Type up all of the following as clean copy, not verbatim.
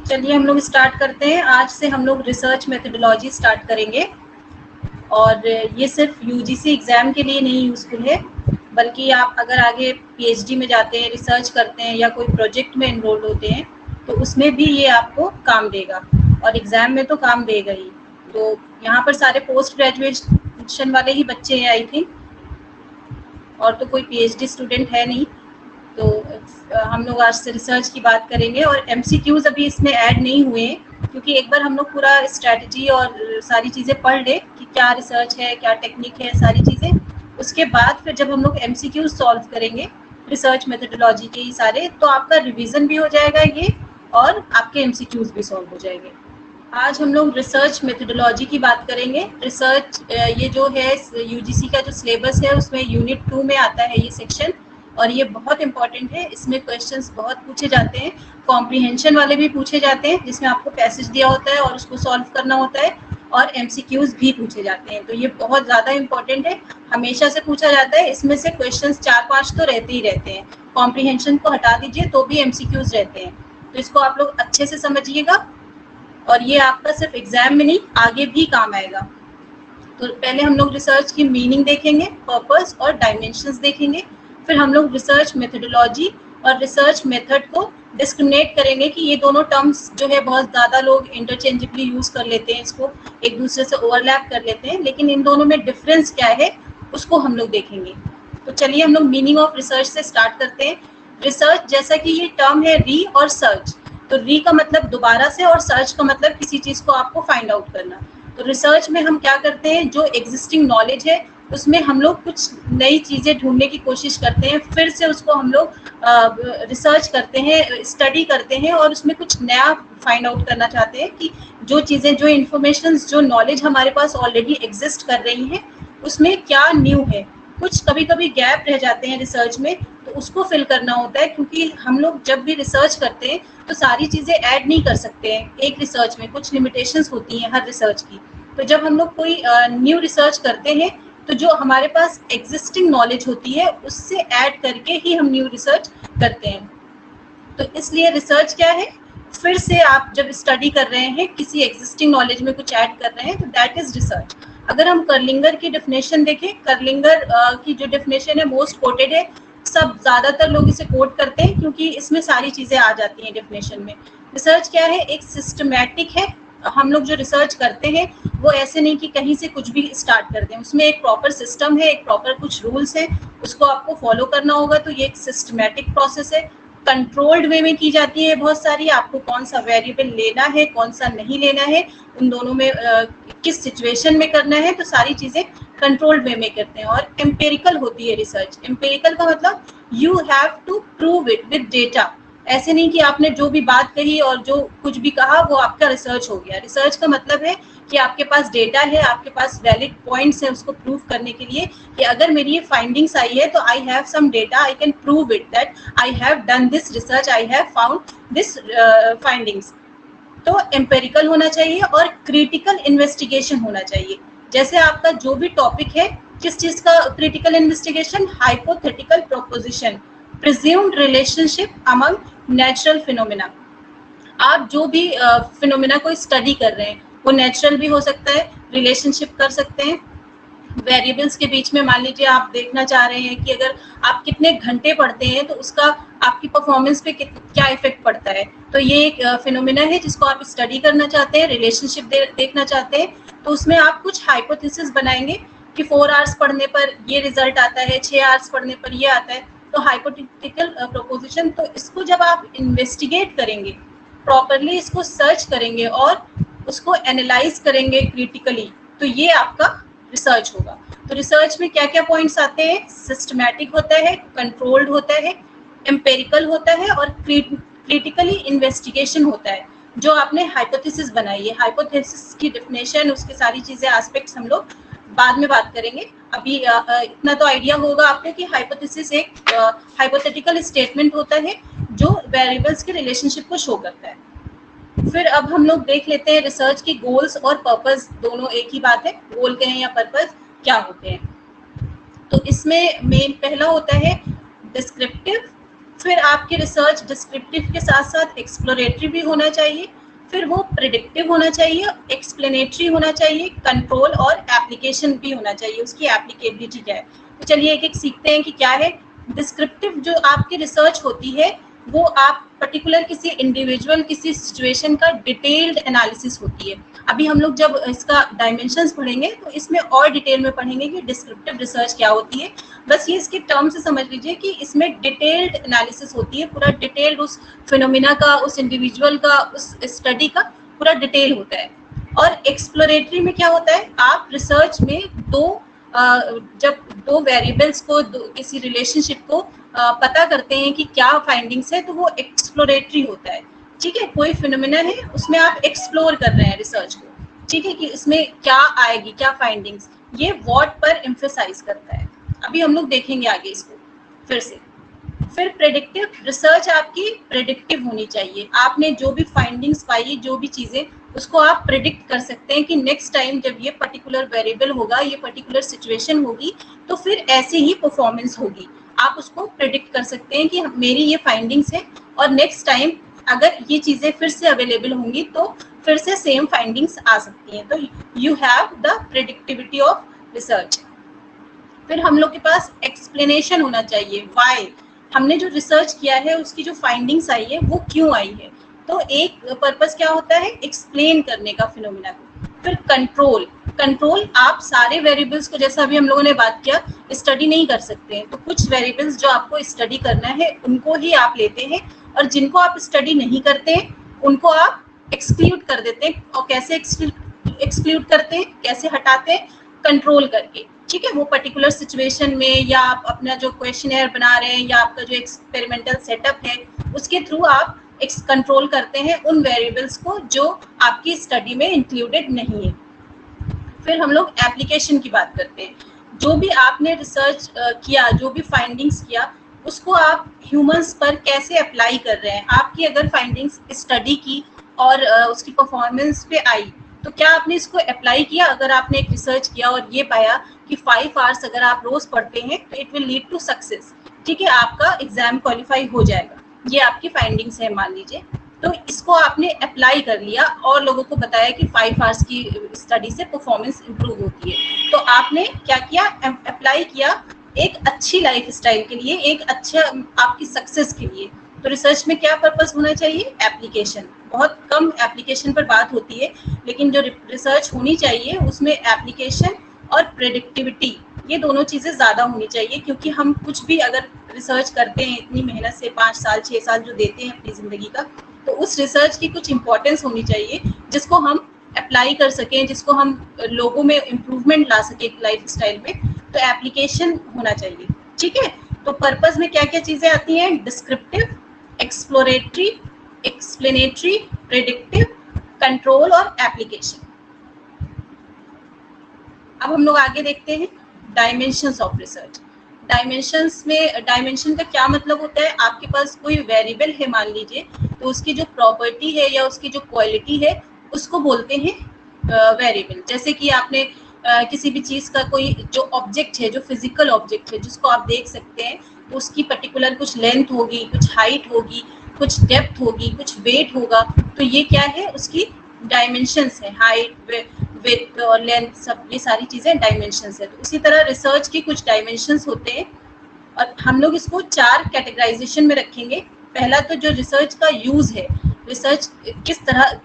चलिए हम लोग स्टार्ट करते हैं। आज से हम लोग रिसर्च मेथोडोलॉजी स्टार्ट करेंगे और ये सिर्फ यूजीसी एग्ज़ाम के लिए नहीं यूज़फुल है, बल्कि आप अगर आगे पीएचडी में जाते हैं, रिसर्च करते हैं या कोई प्रोजेक्ट में इनरोल्ड होते हैं तो उसमें भी ये आपको काम देगा और एग्ज़ाम में तो काम देगा ही। तो यहाँ पर सारे पोस्ट ग्रेजुएशन वाले ही बच्चे हैं आई थिंक, और तो कोई पीएचडी स्टूडेंट है नहीं। तो हम लोग आज से रिसर्च की बात करेंगे और एमसीक्यूज अभी इसमें ऐड नहीं हुए हैं, क्योंकि एक बार हम लोग पूरा स्ट्रैटेजी और सारी चीज़ें पढ़ ले कि क्या रिसर्च है, क्या टेक्निक है, सारी चीज़ें। उसके बाद फिर जब हम लोग एमसीक्यूज सॉल्व करेंगे रिसर्च मेथोडोलॉजी के ही सारे, तो आपका रिवीजन भी हो जाएगा ये और आपके एमसीक्यूज भी सॉल्व हो जाएंगे। आज हम लोग रिसर्च मेथोडोलॉजी की बात करेंगे। रिसर्च ये जो है यूजीसी का जो सिलेबस है उसमें यूनिट 2 में आता है ये सेक्शन, और ये बहुत इंपॉर्टेंट है। इसमें क्वेश्चंस बहुत पूछे जाते हैं, कॉम्प्रिहेंशन वाले भी पूछे जाते हैं जिसमें आपको पैसेज दिया होता है और उसको सॉल्व करना होता है, और एमसीक्यूज भी पूछे जाते हैं। तो ये बहुत ज़्यादा इंपॉर्टेंट है, हमेशा से पूछा जाता है। इसमें से क्वेश्चंस 4-5 तो रहते ही रहते हैं, कॉम्प्रिहेंशन को हटा दीजिए तो भी एमसीक्यूज रहते हैं। तो इसको आप लोग अच्छे से समझिएगा और ये आपका सिर्फ एग्जाम में नहीं, आगे भी काम आएगा। तो पहले हम लोग रिसर्च की मीनिंग देखेंगे, पर्पस और डायमेंशंस देखेंगे। फिर हम लोग रिसर्च मेथोडोलॉजी और रिसर्च मेथड को डिस्क्रिमिनेट करेंगे कि ये दोनों टर्म्स जो है बहुत ज़्यादा लोग इंटरचेंजेबली यूज़ कर लेते हैं, इसको एक दूसरे से ओवरलैप कर लेते हैं, लेकिन इन दोनों में डिफरेंस क्या है उसको हम लोग देखेंगे। तो चलिए हम लोग मीनिंग ऑफ रिसर्च से स्टार्ट करते हैं। रिसर्च, जैसा कि ये टर्म है री और सर्च, तो री का मतलब दोबारा से और सर्च का मतलब किसी चीज़ को आपको फाइंड आउट करना। तो रिसर्च में हम क्या करते हैं, जो एग्जिस्टिंग नॉलेज है उसमें हम लोग कुछ नई चीज़ें ढूंढने की कोशिश करते हैं, फिर से उसको हम लोग रिसर्च करते हैं, स्टडी करते हैं और उसमें कुछ नया फाइंड आउट करना चाहते हैं कि जो चीज़ें, जो इन्फॉर्मेशन, जो नॉलेज हमारे पास ऑलरेडी एग्जिस्ट कर रही हैं उसमें क्या न्यू है। कुछ कभी कभी गैप रह जाते हैं रिसर्च में, तो उसको फिल करना होता है, क्योंकि हम लोग जब भी रिसर्च करते हैं तो सारी चीज़ें ऐड नहीं कर सकते हैं एक रिसर्च में, कुछ लिमिटेशंस होती हैं हर रिसर्च की। तो जब हम लोग कोई न्यू रिसर्च करते हैं तो जो हमारे पास एग्जिस्टिंग नॉलेज होती है उससे ऐड करके ही हम न्यू रिसर्च करते हैं। तो इसलिए रिसर्च क्या है, फिर से आप जब स्टडी कर रहे हैं, किसी एग्जिस्टिंग नॉलेज में कुछ ऐड कर रहे हैं, तो दैट इज रिसर्च। अगर हम कर्लिंगर की डेफिनेशन देखें, कर्लिंगर की जो डेफिनेशन है मोस्ट कोटेड है, सब ज़्यादातर लोग इसे कोट करते हैं क्योंकि इसमें सारी चीज़ें आ जाती हैं डेफिनेशन में। रिसर्च क्या है, एक सिस्टमैटिक है। हम लोग जो रिसर्च करते हैं वो ऐसे नहीं कि कहीं से कुछ भी स्टार्ट कर दें, उसमें एक प्रॉपर सिस्टम है, एक प्रॉपर कुछ रूल्स हैं, उसको आपको फॉलो करना होगा। तो ये एक सिस्टमैटिक प्रोसेस है, कंट्रोल्ड वे में की जाती है बहुत सारी। आपको कौन सा वेरिएबल लेना है, कौन सा नहीं लेना है, उन दोनों में किस सिचुएशन में करना है, तो सारी चीज़ें कंट्रोल्ड वे में करते हैं। और एम्पेरिकल होती है रिसर्च। एम्पेरिकल का मतलब you have to prove it with data. ऐसे नहीं कि आपने जो भी बात कही और जो कुछ भी कहा वो आपका रिसर्च हो गया। रिसर्च का मतलब है कि आपके पास डेटा है, आपके पास वैलिड पॉइंट्स है उसको प्रूव करने के लिए कि अगर मेरी ये फाइंडिंग्स आई है तो I have some data, I can prove it that I have done this research, I have found this findings. तो एम्पेरिकल होना चाहिए और क्रिटिकल इन्वेस्टिगेशन होना चाहिए। जैसे आपका जो भी टॉपिक है, किस चीज़ का critical investigation, hypothetical proposition, presumed relationship among natural phenomena. आप जो भी फिनोमिना को स्टडी कर रहे हैं वो नेचुरल भी हो सकता है, रिलेशनशिप कर सकते हैं वेरिएबल्स के बीच में। मान लीजिए आप देखना चाह रहे हैं कि अगर आप कितने घंटे पढ़ते हैं तो उसका आपकी परफॉर्मेंस पे क्या इफेक्ट पड़ता है। तो ये एक फिनोमिना है जिसको आप स्टडी करना चाहते हैं, रिलेशनशिप देखना चाहते हैं। तो उसमें आप कुछ हाइपोथेसिस बनाएंगे कि 4 आवर्स पढ़ने पर ये रिजल्ट आता है, 6 आवर्स पढ़ने पर ये आता है। तो हाइपोथेटिकल प्रोपोजिशन, तो इसको जब आप इन्वेस्टिगेट करेंगे, प्रॉपरली इसको सर्च करेंगे और उसको एनालाइज करेंगे क्रिटिकली, तो ये आपका रिसर्च होगा। तो रिसर्च में क्या क्या पॉइंट्स आते हैं, सिस्टमैटिक होता है, कंट्रोल्ड होता है, एम्पेरिकल होता है और क्रिटिकली इन्वेस्टिगेशन होता है। जो आपने हाइपोथेसिस बनाई है, हाइपोथेसिस की डेफिनेशन, उसकी सारी चीज़ें, एस्पेक्ट्स हम लोग बाद में बात करेंगे। अभी इतना तो आइडिया होगा आपको कि हाइपोथेसिस एक हाइपोथेटिकल स्टेटमेंट होता है जो वेरिएबल्स के रिलेशनशिप को शो करता है। फिर अब हम लोग देख लेते हैं रिसर्च की गोल्स और पर्पस, दोनों एक ही बात है, गोल कहें या पर्पस क्या होते हैं। तो इसमें मेन पहला होता है डिस्क्रिप्टिव। फिर आपकी रिसर्च डिस्क्रिप्टिव के साथ साथ एक्सप्लोरेटरी भी होना चाहिए। फिर वो प्रिडिक्टिव होना चाहिए, एक्सप्लेनेटरी होना चाहिए, कंट्रोल और एप्लीकेशन भी होना चाहिए, उसकी एप्लीकेबिलिटी क्या है। तो चलिए एक एक सीखते हैं कि क्या है। डिस्क्रिप्टिव जो आपकी रिसर्च होती है वो आप पर्टिकुलर किसी इंडिविजुअल किसी सिचुएशन का डिटेल्ड एनालिसिस होती है। अभी हम लोग जब इसका डायमेंशंस पढ़ेंगे तो इसमें और डिटेल में पढ़ेंगे कि डिस्क्रिप्टिव रिसर्च क्या होती है। बस ये इसके टर्म से समझ लीजिए कि इसमें डिटेल्ड एनालिसिस होती है, पूरा डिटेल्ड उस फिनोमिना का, उस इंडिविजुअल का, उस स्टडी का पूरा डिटेल होता है। और एक्सप्लोरेटरी में क्या होता है, आप रिसर्च में जब दो वेरिएबल्स को किसी रिलेशनशिप को पता करते हैं कि क्या फाइंडिंग्स है, तो वो एक्सप्लोरेटरी होता है। ठीक है, कोई फिनोमिना है उसमें आप एक्सप्लोर कर रहे हैं रिसर्च को, ठीक है, कि इसमें क्या आएगी, क्या फाइंडिंग्स, ये व्हाट पर एम्फेसाइज करता है। अभी हम लोग देखेंगे आगे इसको फिर से। फिर प्रेडिक्टिव रिसर्च आपकी प्रेडिक्टिव होनी चाहिए। आपने जो भी फाइंडिंग्स पाई, जो भी चीजें, उसको आप प्रेडिक्ट कर सकते हैं कि नेक्स्ट टाइम जब ये पर्टिकुलर वेरिएबल होगा, ये पर्टिकुलर सिचुएशन होगी, तो फिर ऐसे ही परफॉर्मेंस होगी। आप उसको प्रेडिक्ट कर सकते हैं कि मेरी ये फाइंडिंग्स है और नेक्स्ट टाइम अगर ये चीजें फिर से अवेलेबल होंगी तो फिर से सेम फाइंडिंग्स आ सकती हैं। तो you have the predictivity of research. फिर हम लोग के पास एक्सप्लेनेशन होना चाहिए, व्हाई हमने जो रिसर्च किया है उसकी जो फाइंडिंग्स आई है वो क्यों आई है। तो एक पर्पस क्या होता है, एक्सप्लेन करने का फिनोमिना को। फिर कंट्रोल, कंट्रोल आप सारे वेरिएबल्स को, जैसा अभी हम लोगों ने बात किया, स्टडी नहीं कर सकते हैं, तो कुछ वेरिएबल्स जो आपको स्टडी करना है उनको ही आप लेते हैं, और जिनको आप स्टडी नहीं करते हैं उनको आप एक्सक्लूड कर देते हैं। और कैसे एक्सक्लूड करते हैं, कैसे हटाते हैं, कंट्रोल करके। ठीक है, वो पर्टिकुलर सिचुएशन में, या आप अपना जो क्वेश्चनर बना रहे हैं, या आपका जो एक्सपेरिमेंटल सेटअप है, उसके थ्रू आप कंट्रोल करते हैं उन वेरिएबल्स को जो आपकी स्टडी में इंक्लूडेड नहीं है। फिर हम लोग एप्लीकेशन की बात करते हैं। जो भी आपने रिसर्च किया, जो भी फाइंडिंग्स किया, उसको आप ह्यूमंस पर कैसे अप्लाई कर रहे हैं। आपकी अगर फाइंडिंग्स स्टडी की और उसकी परफॉर्मेंस पे आई, तो क्या आपने इसको अप्लाई किया। अगर आपने एक रिसर्च किया और ये पाया कि 5 आवर्स अगर आप रोज पढ़ते हैं तो it will lead to success, ठीक है, आपका एग्जाम क्वालिफाई हो जाएगा, ये आपकी फाइंडिंग्स है मान लीजिए। तो इसको आपने अप्लाई कर लिया और लोगों को बताया कि 5 आवर्स की स्टडी से परफॉर्मेंस इंप्रूव होती है। तो आपने क्या किया, अप्लाई किया एक अच्छी लाइफ स्टाइल के लिए, एक अच्छा आपकी सक्सेस के लिए। तो रिसर्च में क्या पर्पस होना चाहिए, एप्लीकेशन। बहुत कम एप्लीकेशन पर बात होती है, लेकिन जो रिसर्च होनी चाहिए उसमें एप्लीकेशन और प्रेडिक्टिविटी, ये दोनों चीज़ें ज़्यादा होनी चाहिए। क्योंकि हम कुछ भी अगर रिसर्च करते हैं इतनी मेहनत से, 5 साल 6 साल जो देते हैं अपनी ज़िंदगी का, तो उस रिसर्च की कुछ इम्पोर्टेंस होनी चाहिए जिसको हम अप्लाई कर सकें, जिसको हम लोगों में इम्प्रूवमेंट ला सकें लाइफ स्टाइल में। तो एप्लीकेशन होना चाहिए, ठीक है। तो पर्पस में क्या क्या चीज़ें आती हैं, descriptive, exploratory, explanatory, predictive, control और एप्लीकेशन। अब हम लोग आगे देखते हैं डायमेंशंस ऑफ रिसर्च। डायमेंशंस में, डायमेंशन का क्या मतलब होता है, आपके पास कोई वेरिएबल है मान लीजिए, तो उसकी जो प्रॉपर्टी है या उसकी जो क्वालिटी है उसको बोलते हैं वेरिएबल। जैसे कि आपने किसी भी चीज़ का कोई जो ऑब्जेक्ट है, जो फिजिकल ऑब्जेक्ट है जिसको आप देख सकते हैं, तो उसकी पर्टिकुलर कुछ लेंथ होगी, कुछ हाइट होगी, कुछ डेप्थ होगी, कुछ वेट होगा। तो ये क्या है, उसकी डायमेंशंस है, हाइट, विड्थ और लेंथ, सब ये सारी चीज़ें डायमेंशंस है। तो उसी तरह रिसर्च की कुछ डायमेंशंस होते हैं और हम लोग इसको 4 कैटेगराइजेशन में रखेंगे। पहला तो जो रिसर्च का यूज़ है, रिसर्च किस तरह,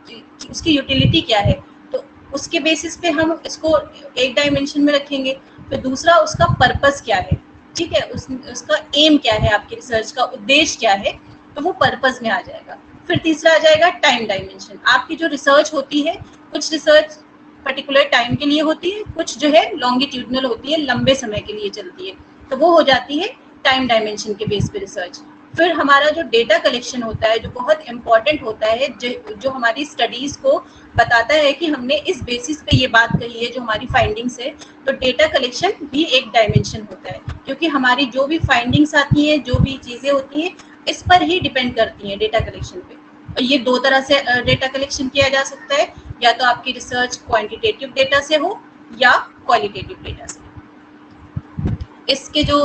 उसकी यूटिलिटी क्या है, तो उसके बेसिस पे हम इसको एक डायमेंशन में रखेंगे। फिर दूसरा उसका पर्पस क्या है, ठीक है, उसका एम क्या है, आपकी रिसर्च का उद्देश्य क्या है, तो वो पर्पस में आ जाएगा। फिर तीसरा आ जाएगा टाइम डायमेंशन। आपकी जो रिसर्च होती है, कुछ रिसर्च पर्टिकुलर टाइम के लिए होती है, कुछ जो है लॉन्गिट्यूडनल होती है, लंबे समय के लिए चलती है, तो वो हो जाती है टाइम डायमेंशन के बेस पे रिसर्च। फिर हमारा जो डेटा कलेक्शन होता है, जो बहुत इंपॉर्टेंट होता है, जो हमारी स्टडीज़ को बताता है कि हमने इस बेसिस पे ये बात कही है, जो हमारी फाइंडिंग्स है, तो डेटा कलेक्शन भी एक डायमेंशन होता है। क्योंकि हमारी जो भी फाइंडिंग्स आती हैं, जो भी चीज़ें होती हैं, इस पर ही डिपेंड करती हैं डेटा कलेक्शन पे। और ये 2 तरह से डेटा कलेक्शन किया जा सकता है, या तो आपकी रिसर्च क्वांटिटेटिव डेटा से हो या क्वालिटेटिव डेटा से। इसके जो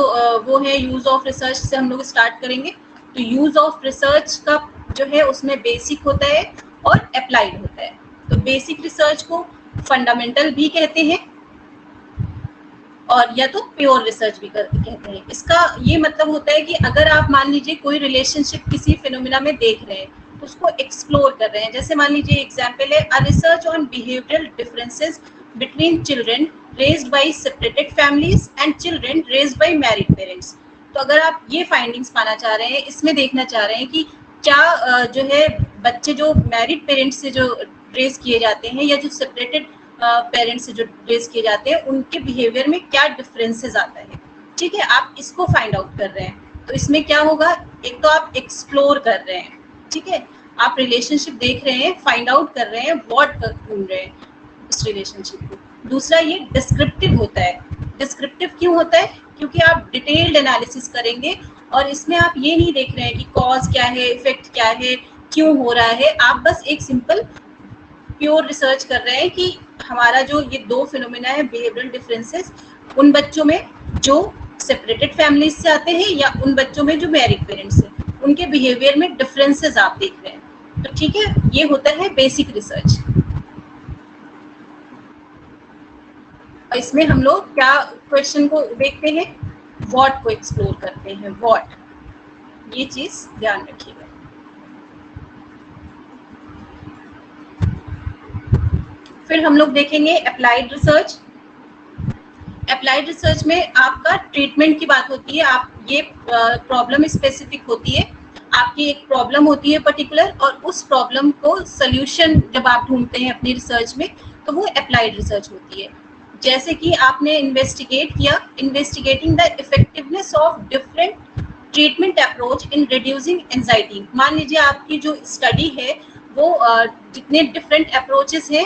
वो है यूज़ ऑफ रिसर्च से हम लोग स्टार्ट करेंगे। तो यूज़ ऑफ रिसर्च का जो है उसमें बेसिक होता है और अप्लाइड होता है। तो बेसिक रिसर्च को फंडामेंटल भी कहते हैं और या तो प्योर रिसर्च भी कहते हैं। इसका ये मतलब होता है कि अगर आप मान लीजिए कोई रिलेशनशिप किसी फिनोमिना में देख रहे हैं तो उसको एक्सप्लोर कर रहे हैं। जैसे मान लीजिए एग्जांपल है a research on behavioural differences between children raised bye separated families and children raised bye married parents. तो अगर आप ये फाइंडिंग्स पाना चाह रहे हैं, इसमें देखना चाह रहे हैं कि क्या जो है बच्चे जो मैरिड पेरेंट्स से जो रेज किए जाते हैं या जो सेपरेटेड पेरेंट्स से जो रेज किए जाते हैं उनके बिहेवियर में क्या डिफरेंसेस आता है। ठीक है, आप इसको फाइंड आउट कर रहे हैं। तो इसमें क्या होगा, एक तो आप एक्सप्लोर कर रहे हैं, ठीक है, आप रिलेशनशिप देख रहे हैं, फाइंड आउट कर रहे हैं, व्हाट ढूंढ रहे हैं इस रिलेशनशिप को। दूसरा ये डिस्क्रिप्टिव होता है। डिस्क्रिप्टिव क्यों होता है? क्योंकि आप डिटेल्ड एनालिसिस करेंगे और इसमें आप ये नहीं देख रहे हैं कि कॉज क्या है, इफेक्ट क्या है, क्यों हो रहा है। आप बस एक सिंपल प्योर रिसर्च कर रहे हैं कि हमारा जो ये दो फिनोमिना है बिहेवियरल डिफरेंसेस, उन बच्चों में जो सेपरेटेड फैमिलीज से आते हैं या उन बच्चों में जो मैरिड पेरेंट्स हैं, उनके बिहेवियर में डिफरेंसेस आप देख रहे हैं। तो ठीक है, ये होता है बेसिक रिसर्च। इसमें हम लोग क्या क्वेश्चन को देखते हैं, व्हाट को एक्सप्लोर करते हैं, व्हाट, ये चीज ध्यान रखिएगा। फिर हम लोग देखेंगे अप्लाइड रिसर्च। अप्लाइड रिसर्च में आपका ट्रीटमेंट की बात होती है। आप ये प्रॉब्लम स्पेसिफिक होती है, आपकी एक प्रॉब्लम होती है पर्टिकुलर, और उस प्रॉब्लम को सल्यूशन जब आप ढूंढते हैं अपनी रिसर्च में तो वो अप्लाइड रिसर्च होती है। जैसे कि आपने इन्वेस्टिगेट किया, investigating the effectiveness of different treatment approach in reducing anxiety. मान लीजिए आपकी जो स्टडी है वो जितने डिफरेंट अप्रोचेस हैं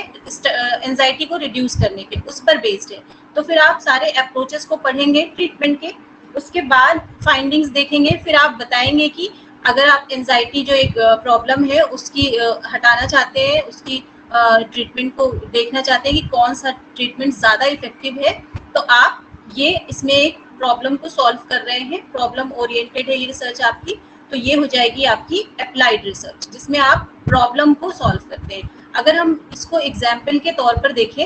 एंजाइटी को रिड्यूस करने के, उस पर बेस्ड है। तो फिर आप सारे अप्रोचेस को पढ़ेंगे ट्रीटमेंट के, उसके बाद फाइंडिंग्स देखेंगे, फिर आप बताएंगे कि अगर आप एंजाइटी जो एक प्रॉब्लम है उसकी हटाना चाहते हैं, उसकी ट्रीटमेंट को देखना चाहते हैं कि कौन सा ट्रीटमेंट ज़्यादा इफेक्टिव है, तो आप ये इसमें एक प्रॉब्लम को सॉल्व कर रहे हैं, प्रॉब्लम ओरिएंटेड है ये रिसर्च आपकी। तो ये हो जाएगी आपकी अप्लाइड रिसर्च, जिसमें आप प्रॉब्लम को सॉल्व करते हैं। अगर हम इसको एग्जाम्पल के तौर पर देखें,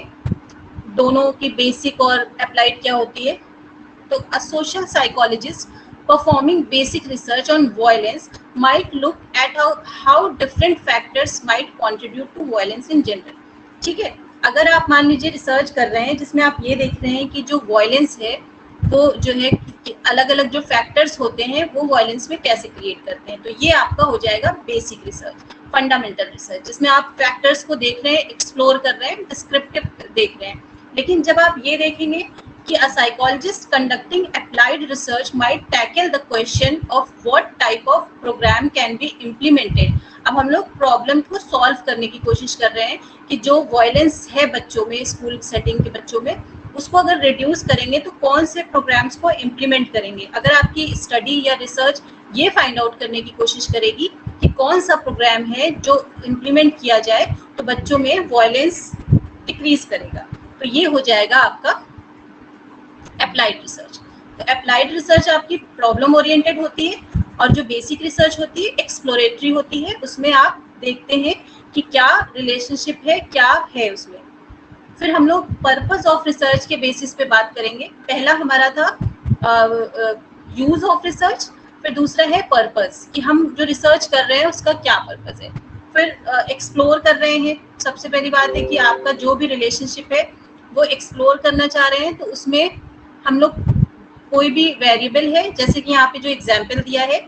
दोनों की बेसिक और अप्लाइड क्या होती है, तो a social psychologist performing basic research on violence might look at how different factors might contribute to violence in general। ठीक है, अगर आप मान लीजिए रिसर्च कर रहे हैं जिसमें आप ये देख रहे हैं कि जो वायलेंस है वो जो है अलग अलग जो फैक्टर्स होते हैं वो वायलेंस में कैसे क्रिएट करते हैं, तो ये आपका हो जाएगा बेसिक रिसर्च, फंडामेंटल रिसर्च, जिसमें आप फैक्टर्स को देख रहे हैं, एक्सप्लोर कर रहे हैं, डिस्क्रिप्टिव देख रहे हैं। लेकिन जब आप ये देखेंगे कि a psychologist conducting applied research might tackle the question of what type of program can be implemented। अब हम लोग प्रॉब्लम को सॉल्व करने की कोशिश कर रहे हैं कि जो वायलेंस है बच्चों में, स्कूल सेटिंग के बच्चों में, उसको अगर रिड्यूस करेंगे तो कौन से प्रोग्राम्स को इम्प्लीमेंट करेंगे। अगर आपकी स्टडी या रिसर्च ये फाइंड आउट करने की कोशिश करेगी कि कौन सा प्रोग्राम है जो इम्प्लीमेंट किया जाए तो बच्चों में वायलेंस डिक्रीज करेगा, तो ये हो जाएगा आपका अप्लाइड रिसर्च। तो अप्लाइड रिसर्च आपकी प्रॉब्लम ओरिएंटेड होती है और जो बेसिक रिसर्च होती है एक्सप्लोरेटरी होती है, उसमें आप देखते हैं कि क्या रिलेशनशिप है, क्या है उसमें। फिर हम लोग पर्पस ऑफ रिसर्च के बेसिस पे बात करेंगे। पहला हमारा था यूज ऑफ रिसर्च, फिर दूसरा है पर्पस, कि हम जो रिसर्च कर रहे हैं उसका क्या पर्पस है। फिर एक्सप्लोर कर रहे हैं, सबसे पहली बात है कि आपका जो भी रिलेशनशिप है वो एक्सप्लोर करना चाह रहे हैं, तो उसमें हम लोग कोई भी वेरिएबल है, जैसे कि यहाँ पे जो एग्जाम्पल दिया है,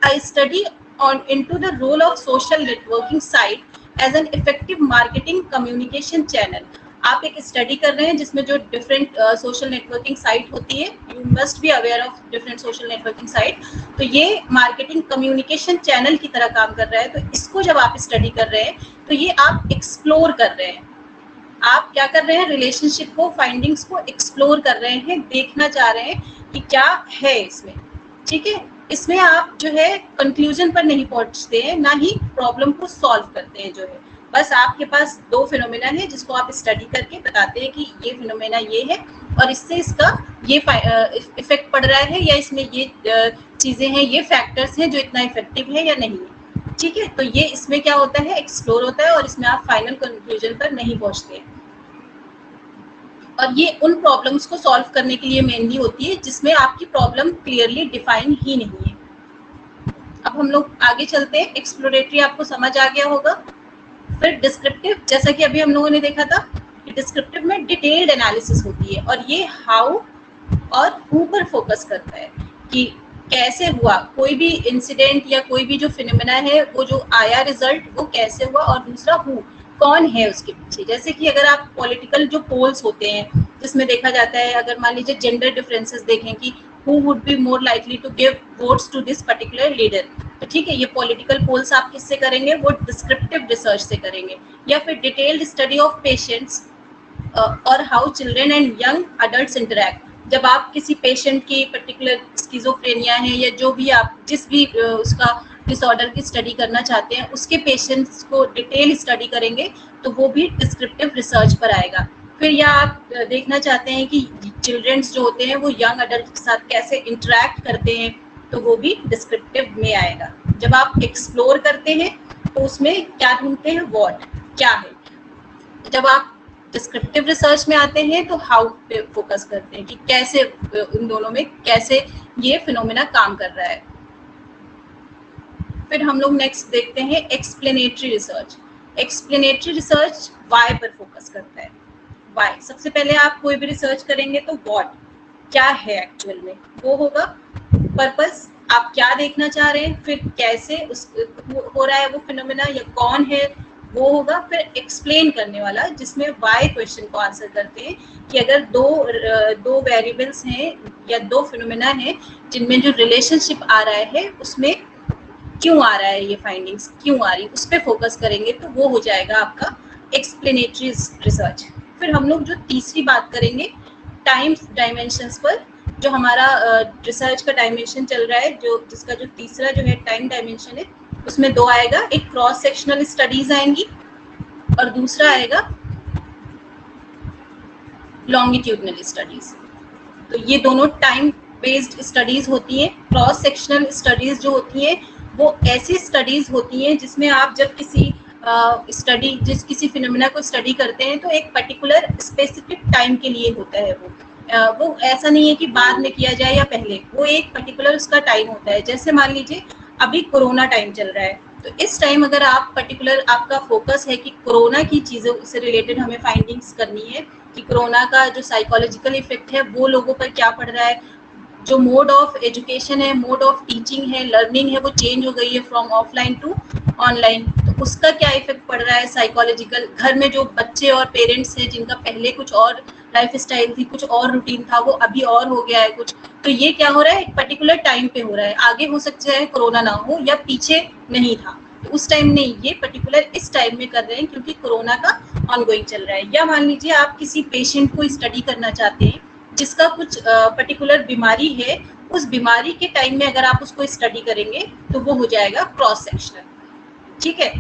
I study on into the role of social networking site as an effective marketing communication channel. आप एक स्टडी कर रहे हैं जिसमें जो डिफरेंट सोशल नेटवर्किंग साइट होती है, you must be aware of different social networking site, तो ये मार्केटिंग कम्युनिकेशन चैनल की तरह काम कर रहा है। तो इसको जब आप स्टडी कर रहे हैं तो ये आप एक्सप्लोर कर रहे हैं, आप क्या कर रहे हैं, रिलेशनशिप को, फाइंडिंग्स को एक्सप्लोर कर रहे हैं, देखना चाह रहे हैं कि क्या है इसमें। ठीक है, इसमें आप जो है कंक्लूजन पर नहीं पहुंचते हैं, ना ही प्रॉब्लम को सॉल्व करते हैं। जो है बस आपके पास दो फिनोमेना है जिसको आप स्टडी करके बताते हैं कि ये फिनोमेना ये है और इससे इसका ये इफेक्ट पड़ रहा है, या इसमें ये चीजें हैं, ये फैक्टर्स हैं जो इतना इफेक्टिव है या नहीं है। ठीक है, तो ये इसमें क्या होता है, एक्सप्लोर होता है और इसमें आप फाइनल कंक्लूजन पर नहीं पहुंचते। और ये उन प्रॉब्लम्स को सॉल्व करने के लिए मेनली होती है जिसमें आपकी प्रॉब्लम क्लियरली डिफाइन ही नहीं है। अब हम लोग आगे चलते हैं। एक्सप्लोरेटरी आपको समझ आ गया होगा। फिर डिस्क्रिप्टिव, जैसा कि अभी हम लोगों ने देखा था कि डिस्क्रिप्टिव में डिटेल्ड एनालिसिस होती है और ये हाउ और हु पर फोकस करता है कि कैसे हुआ कोई भी इंसिडेंट या कोई भी जो फिनोमेना है, वो जो आया रिजल्ट वो कैसे हुआ, और दूसरा हु, कौन है उसके पीछे। जैसे कि अगर आप पॉलिटिकल जो पोल्स होते हैं जिसमें देखा जाता है, अगर मान लीजिए जेंडर डिफरेंसेस देखें कि who would be more likely to give votes to this particular leader, तो ठीक है, ये पॉलिटिकल पोल्स आप किससे करेंगे, वो डिस्क्रिप्टिव रिसर्च से करेंगे। या फिर डिटेल्ड स्टडी ऑफ पेशेंट्स और how children and young adults interact. जब आप किसी पेशेंट की पर्टिकुलर स्किज़ोफ्रेनिया है या जो भी आप जिस भी उसका डिसऑर्डर की स्टडी करना चाहते हैं, उसके पेशेंट्स को डिटेल स्टडी करेंगे तो वो भी डिस्क्रिप्टिव रिसर्च पर आएगा। फिर या आप देखना चाहते हैं कि चिल्ड्रंस जो होते हैं वो यंग अडल्ट के साथ कैसे इंटरैक्ट करते हैं, तो वो भी डिस्क्रिप्टिव में आएगा। जब आप एक्सप्लोर करते हैं तो उसमें क्या ढूंढते हैं, व्हाट, क्या है। जब आप डिस्क्रिप्टिव रिसर्च में आते हैं तो हाउ पे फोकस करते हैं कि कैसे इन दोनों में कैसे ये फिनोमेना काम कर रहा है। फिर हम लोग नेक्स्ट देखते हैं explanatory research. Explanatory research why पर फोकस करता है। वाई, सबसे पहले आप कोई भी रिसर्च करेंगे तो व्हाट, क्या है एक्चुअल में, वो होगा। पर्पस, आप क्या देखना चाह रहे हैं, फिर कैसे उस हो रहा है वो फिनोमेना या कौन है, वो होगा। फिर एक्सप्लेन करने वाला, जिसमें वाई क्वेश्चन को आंसर करते हैं कि अगर दो वेरिएबल्स हैं या दो फिनोमेना हैं जिनमें जो रिलेशनशिप आ रहा है उसमें क्यों आ रहा है, ये फाइंडिंग्स क्यों आ रही है, उस पर फोकस करेंगे तो वो हो जाएगा आपका एक्सप्लेनेटरी रिसर्च। फिर हम लोग जो तीसरी बात करेंगे टाइम डायमेंशंस पर, जो हमारा रिसर्च का डायमेंशन चल रहा है, जो जिसका जो तीसरा जो है टाइम डायमेंशन है, उसमें दो आएगा, एक क्रॉस सेक्शनल स्टडीज आएंगी और दूसरा आएगा लॉन्गिट्यूडनल स्टडीज। तो ये दोनों टाइम बेस्ड स्टडीज होती हैं। क्रॉस सेक्शनल स्टडीज जो होती हैं वो ऐसी स्टडीज होती हैं जिसमें आप जब किसी किसी फिनोमेना को स्टडी करते हैं तो एक पर्टिकुलर स्पेसिफिक टाइम के लिए होता है वो ऐसा नहीं है कि बाद में किया जाए या पहले, वो एक पर्टिकुलर उसका टाइम होता है। जैसे मान लीजिए अभी कोरोना टाइम चल रहा है, तो इस टाइम अगर आप पर्टिकुलर आपका फोकस है कि कोरोना की चीज़ों से रिलेटेड हमें फाइंडिंग्स करनी है कि कोरोना का जो साइकोलॉजिकल इफेक्ट है वो लोगों पर क्या पड़ रहा है, जो मोड ऑफ एजुकेशन है, मोड ऑफ टीचिंग है, लर्निंग है, वो चेंज हो गई है फ्रॉम ऑफलाइन टू ऑनलाइन, तो उसका क्या इफेक्ट पड़ रहा है साइकोलॉजिकल। घर में जो बच्चे और पेरेंट्स हैं जिनका पहले कुछ और लाइफ स्टाइल थी, कुछ और रूटीन था, वो अभी और हो गया है कुछ, तो ये क्या हो रहा है, एक पर्टिकुलर टाइम पे हो रहा है। आगे हो सकता है कोरोना ना हो या पीछे नहीं था, तो उस टाइम नहीं, ये पर्टिकुलर इस टाइम में कर रहे हैं क्योंकि कोरोना का ऑनगोइंग चल रहा है। या मान लीजिए आप किसी पेशेंट को स्टडी करना चाहते हैं जिसका कुछ पर्टिकुलर बीमारी है, उस बीमारी के टाइम में अगर आप उसको स्टडी करेंगे तो वो हो जाएगा क्रॉस सेक्शनल। ठीक है,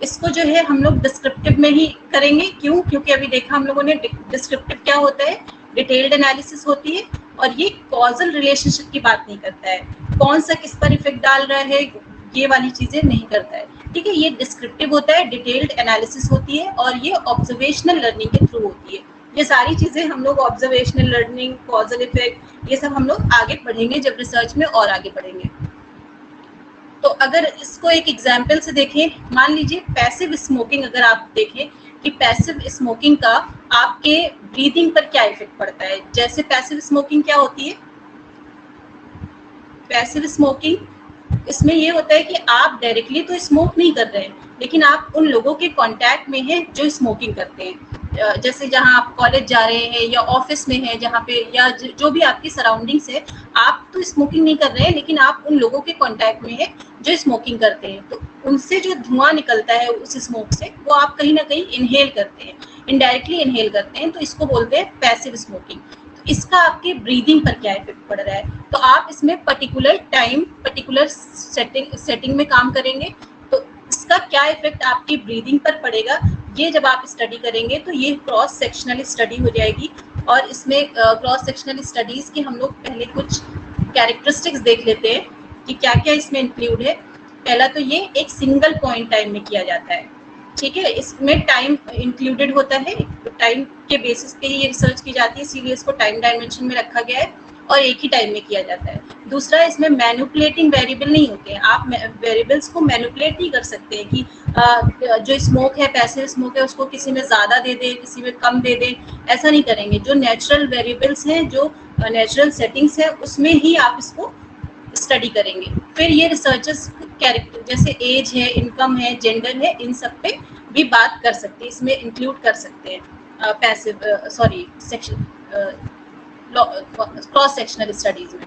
इसको जो है हम लोग डिस्क्रिप्टिव में ही करेंगे। क्यों? क्योंकि अभी देखा हम लोगों ने डिस्क्रिप्टिव क्या होता है, डिटेल्ड एनालिसिस होती है और ये कॉजल रिलेशनशिप की बात नहीं करता है, कौन सा किस पर इफेक्ट डाल रहा है, ये वाली चीजें नहीं करता है। ठीक है, ये डिस्क्रिप्टिव होता है, डिटेल्ड एनालिसिस होती है और ये ऑब्जर्वेशनल लर्निंग के थ्रू होती है। ये सारी चीजें हम लोग ऑब्जर्वेशनल लर्निंग, कॉजल इफेक्ट, ये सब हम लोग आगे पढ़ेंगे जब रिसर्च में और आगे पढ़ेंगे। तो अगर इसको एक एग्जाम्पल से देखें, मान लीजिए पैसिव स्मोकिंग, अगर आप देखें कि पैसिव स्मोकिंग का आपके ब्रीदिंग पर क्या इफेक्ट पड़ता है। जैसे पैसिव स्मोकिंग क्या होती है, पैसिव स्मोकिंग इसमें ये होता है कि आप डायरेक्टली तो स्मोक नहीं कर रहे हैं, लेकिन आप उन लोगों के कांटेक्ट में हैं जो स्मोकिंग करते हैं। जैसे जहां आप कॉलेज जा रहे हैं या ऑफिस में हैं, जहां पे या जो भी आपकी सराउंडिंग्स है, आप तो स्मोकिंग नहीं कर रहे हैं लेकिन आप उन लोगों के कांटेक्ट में हैं जो स्मोकिंग करते हैं, तो उनसे जो धुआं निकलता है उस स्मोक से, वो आप कहीं ना कहीं इनहेल करते हैं, इनडायरेक्टली इनहेल करते हैं, तो इसको बोलते हैं पैसिव स्मोकिंग। तो इसका आपके ब्रीदिंग पर क्या इफेक्ट पड़ रहा है, तो आप इसमें पर्टिकुलर टाइम, पर्टिकुलर सेटिंग में काम करेंगे, तो इसका क्या इफेक्ट आपकी ब्रीदिंग पर पड़ेगा, ये जब आप स्टडी करेंगे तो ये क्रॉस सेक्शनल स्टडी हो जाएगी। और इसमें क्रॉस सेक्शनल स्टडीज के हम लोग पहले कुछ कैरेक्टरिस्टिक्स देख लेते हैं कि क्या क्या इसमें इंक्लूड है। पहला तो ये एक सिंगल पॉइंट टाइम में किया जाता है, ठीक है, इसमें टाइम इंक्लूडेड होता है, टाइम के बेसिस पे ही ये रिसर्च की जाती है, इसीलिए इसको टाइम डायमेंशन में रखा गया है और एक ही टाइम में किया जाता है। दूसरा, इसमें मैनिपुलेटिंग वेरिएबल नहीं होते हैं, आप वेरिएबल्स को मैनिपुलेट नहीं कर सकते हैं कि जो स्मोक है, पैसिव स्मोक है, उसको किसी में ज़्यादा दे दें, किसी में कम दे दें, ऐसा नहीं करेंगे। जो नेचुरल वेरिएबल्स हैं, जो नेचुरल सेटिंग्स है, उसमें ही आप इसको स्टडी करेंगे। फिर ये रिसर्चर्स कैरेक्टर जैसे एज है, इनकम है, जेंडर है, इन सब पे भी बात कर सकते हैं, इसमें इंक्लूड कर सकते हैं passive section cross sectional studies में।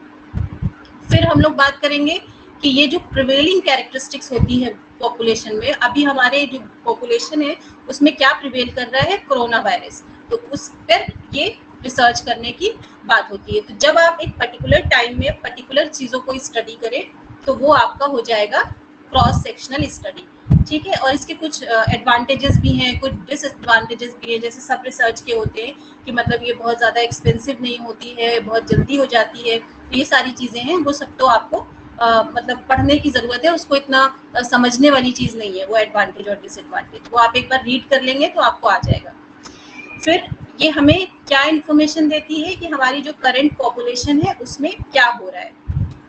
फिर हम लोग बात करेंगे कि ये जो प्रिवेलिंग कैरेक्टरिस्टिक्स होती है पॉपुलेशन में, अभी हमारे जो पॉपुलेशन है उसमें क्या प्रिवेल कर रहा है, कोरोना वायरस, तो उस पर ये रिसर्च करने की बात होती है। तो जब आप एक पर्टिकुलर टाइम में पर्टिकुलर चीज़ों को स्टडी करें तो वो आपका हो जाएगा क्रॉस सेक्शनल स्टडी, ठीक है। और इसके कुछ एडवांटेजेस भी हैं, कुछ डिसएडवांटेजेस भी हैं, जैसे सब रिसर्च के होते हैं कि मतलब ये बहुत ज़्यादा एक्सपेंसिव नहीं होती है, बहुत जल्दी हो जाती है, तो ये सारी चीज़ें हैं, वो सब तो आपको मतलब पढ़ने की ज़रूरत है, उसको इतना समझने वाली चीज़ नहीं है वो एडवांटेज और डिसएडवांटेज, वो आप एक बार रीड कर लेंगे तो आपको आ जाएगा। फिर ये हमें क्या इन्फॉर्मेशन देती है कि हमारी जो करंट पॉपुलेशन है उसमें क्या हो रहा है।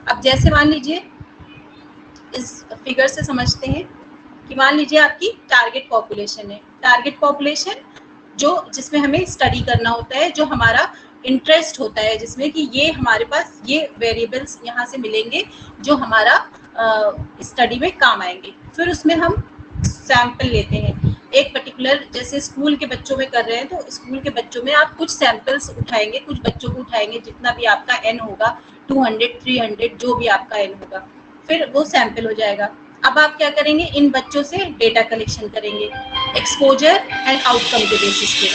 अब जैसे मान लीजिए, इस फिगर से समझते हैं कि मान लीजिए आपकी टारगेट पॉपुलेशन है, टारगेट पॉपुलेशन जो जिसमें हमें स्टडी करना होता है, जो हमारा इंटरेस्ट होता है, जिसमें कि ये हमारे पास ये वेरिएबल्स यहाँ से मिलेंगे जो हमारा स्टडी में काम आएंगे। फिर उसमें हम सैंपल लेते हैं, एक पर्टिकुलर, जैसे स्कूल के बच्चों में कर रहे हैं तो स्कूल के बच्चों में आप कुछ सैंपल्स उठाएंगे, कुछ बच्चों को उठाएंगे, जितना भी आपका एन होगा, 200 300 जो भी आपका एन होगा, फिर वो सैंपल हो जाएगा। अब आप क्या करेंगे, इन बच्चों से डेटा कलेक्शन करेंगे एक्सपोजर एंड आउटकम के बेसिस पे।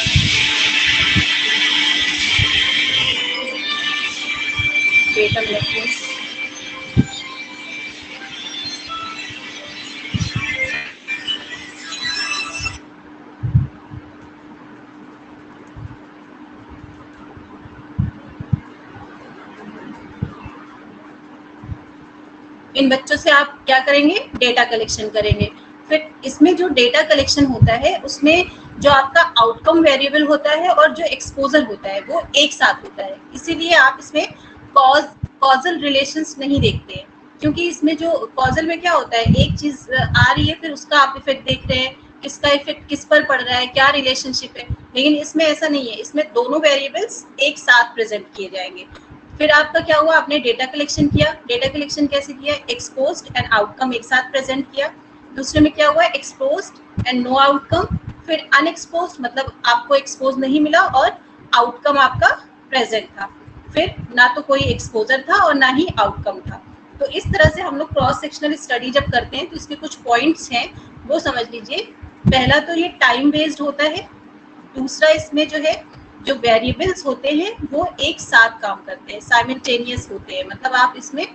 डेटा कलेक्शन इन बच्चों से आप क्या करेंगे, डेटा कलेक्शन करेंगे। फिर इसमें जो डेटा कलेक्शन होता है उसमें जो आपका आउटकम वेरिएबल होता है और जो एक्सपोजर होता है वो एक साथ होता है, इसीलिए आप इसमें कॉजल रिलेशंस नहीं देखते हैं, क्योंकि इसमें जो कॉजल में क्या होता है, एक चीज आ रही है फिर उसका आप इफेक्ट देख रहे हैं, किसका इफेक्ट किस पर पड़ रहा है, क्या रिलेशनशिप है, लेकिन इसमें ऐसा नहीं है, इसमें दोनों वेरिएबल्स एक साथ प्रेजेंट किए जाएंगे। फिर आपका क्या हुआ, आपने डेटा कलेक्शन किया, डेटा कलेक्शन कैसे किया, एक्सपोज्ड एंड आउटकम एक साथ प्रेजेंट किया। दूसरे में क्या हुआ, एक्सपोज्ड एंड नो आउटकम। फिर अनएक्सपोज्ड मतलब आपको एक्सपोज नहीं मिला और आउटकम आपका प्रेजेंट था, फिर ना तो कोई एक्सपोजर था और ना ही आउटकम था। तो इस तरह से हम लोग क्रॉस सेक्शनल स्टडी जब करते हैं तो इसके कुछ पॉइंट्स हैं, वो समझ लीजिए। पहला तो ये टाइम बेस्ड होता है, दूसरा इसमें जो है जो वेरिएबल्स होते हैं वो एक साथ काम करते हैं, साइमल्टेनियस होते हैं, मतलब आप इसमें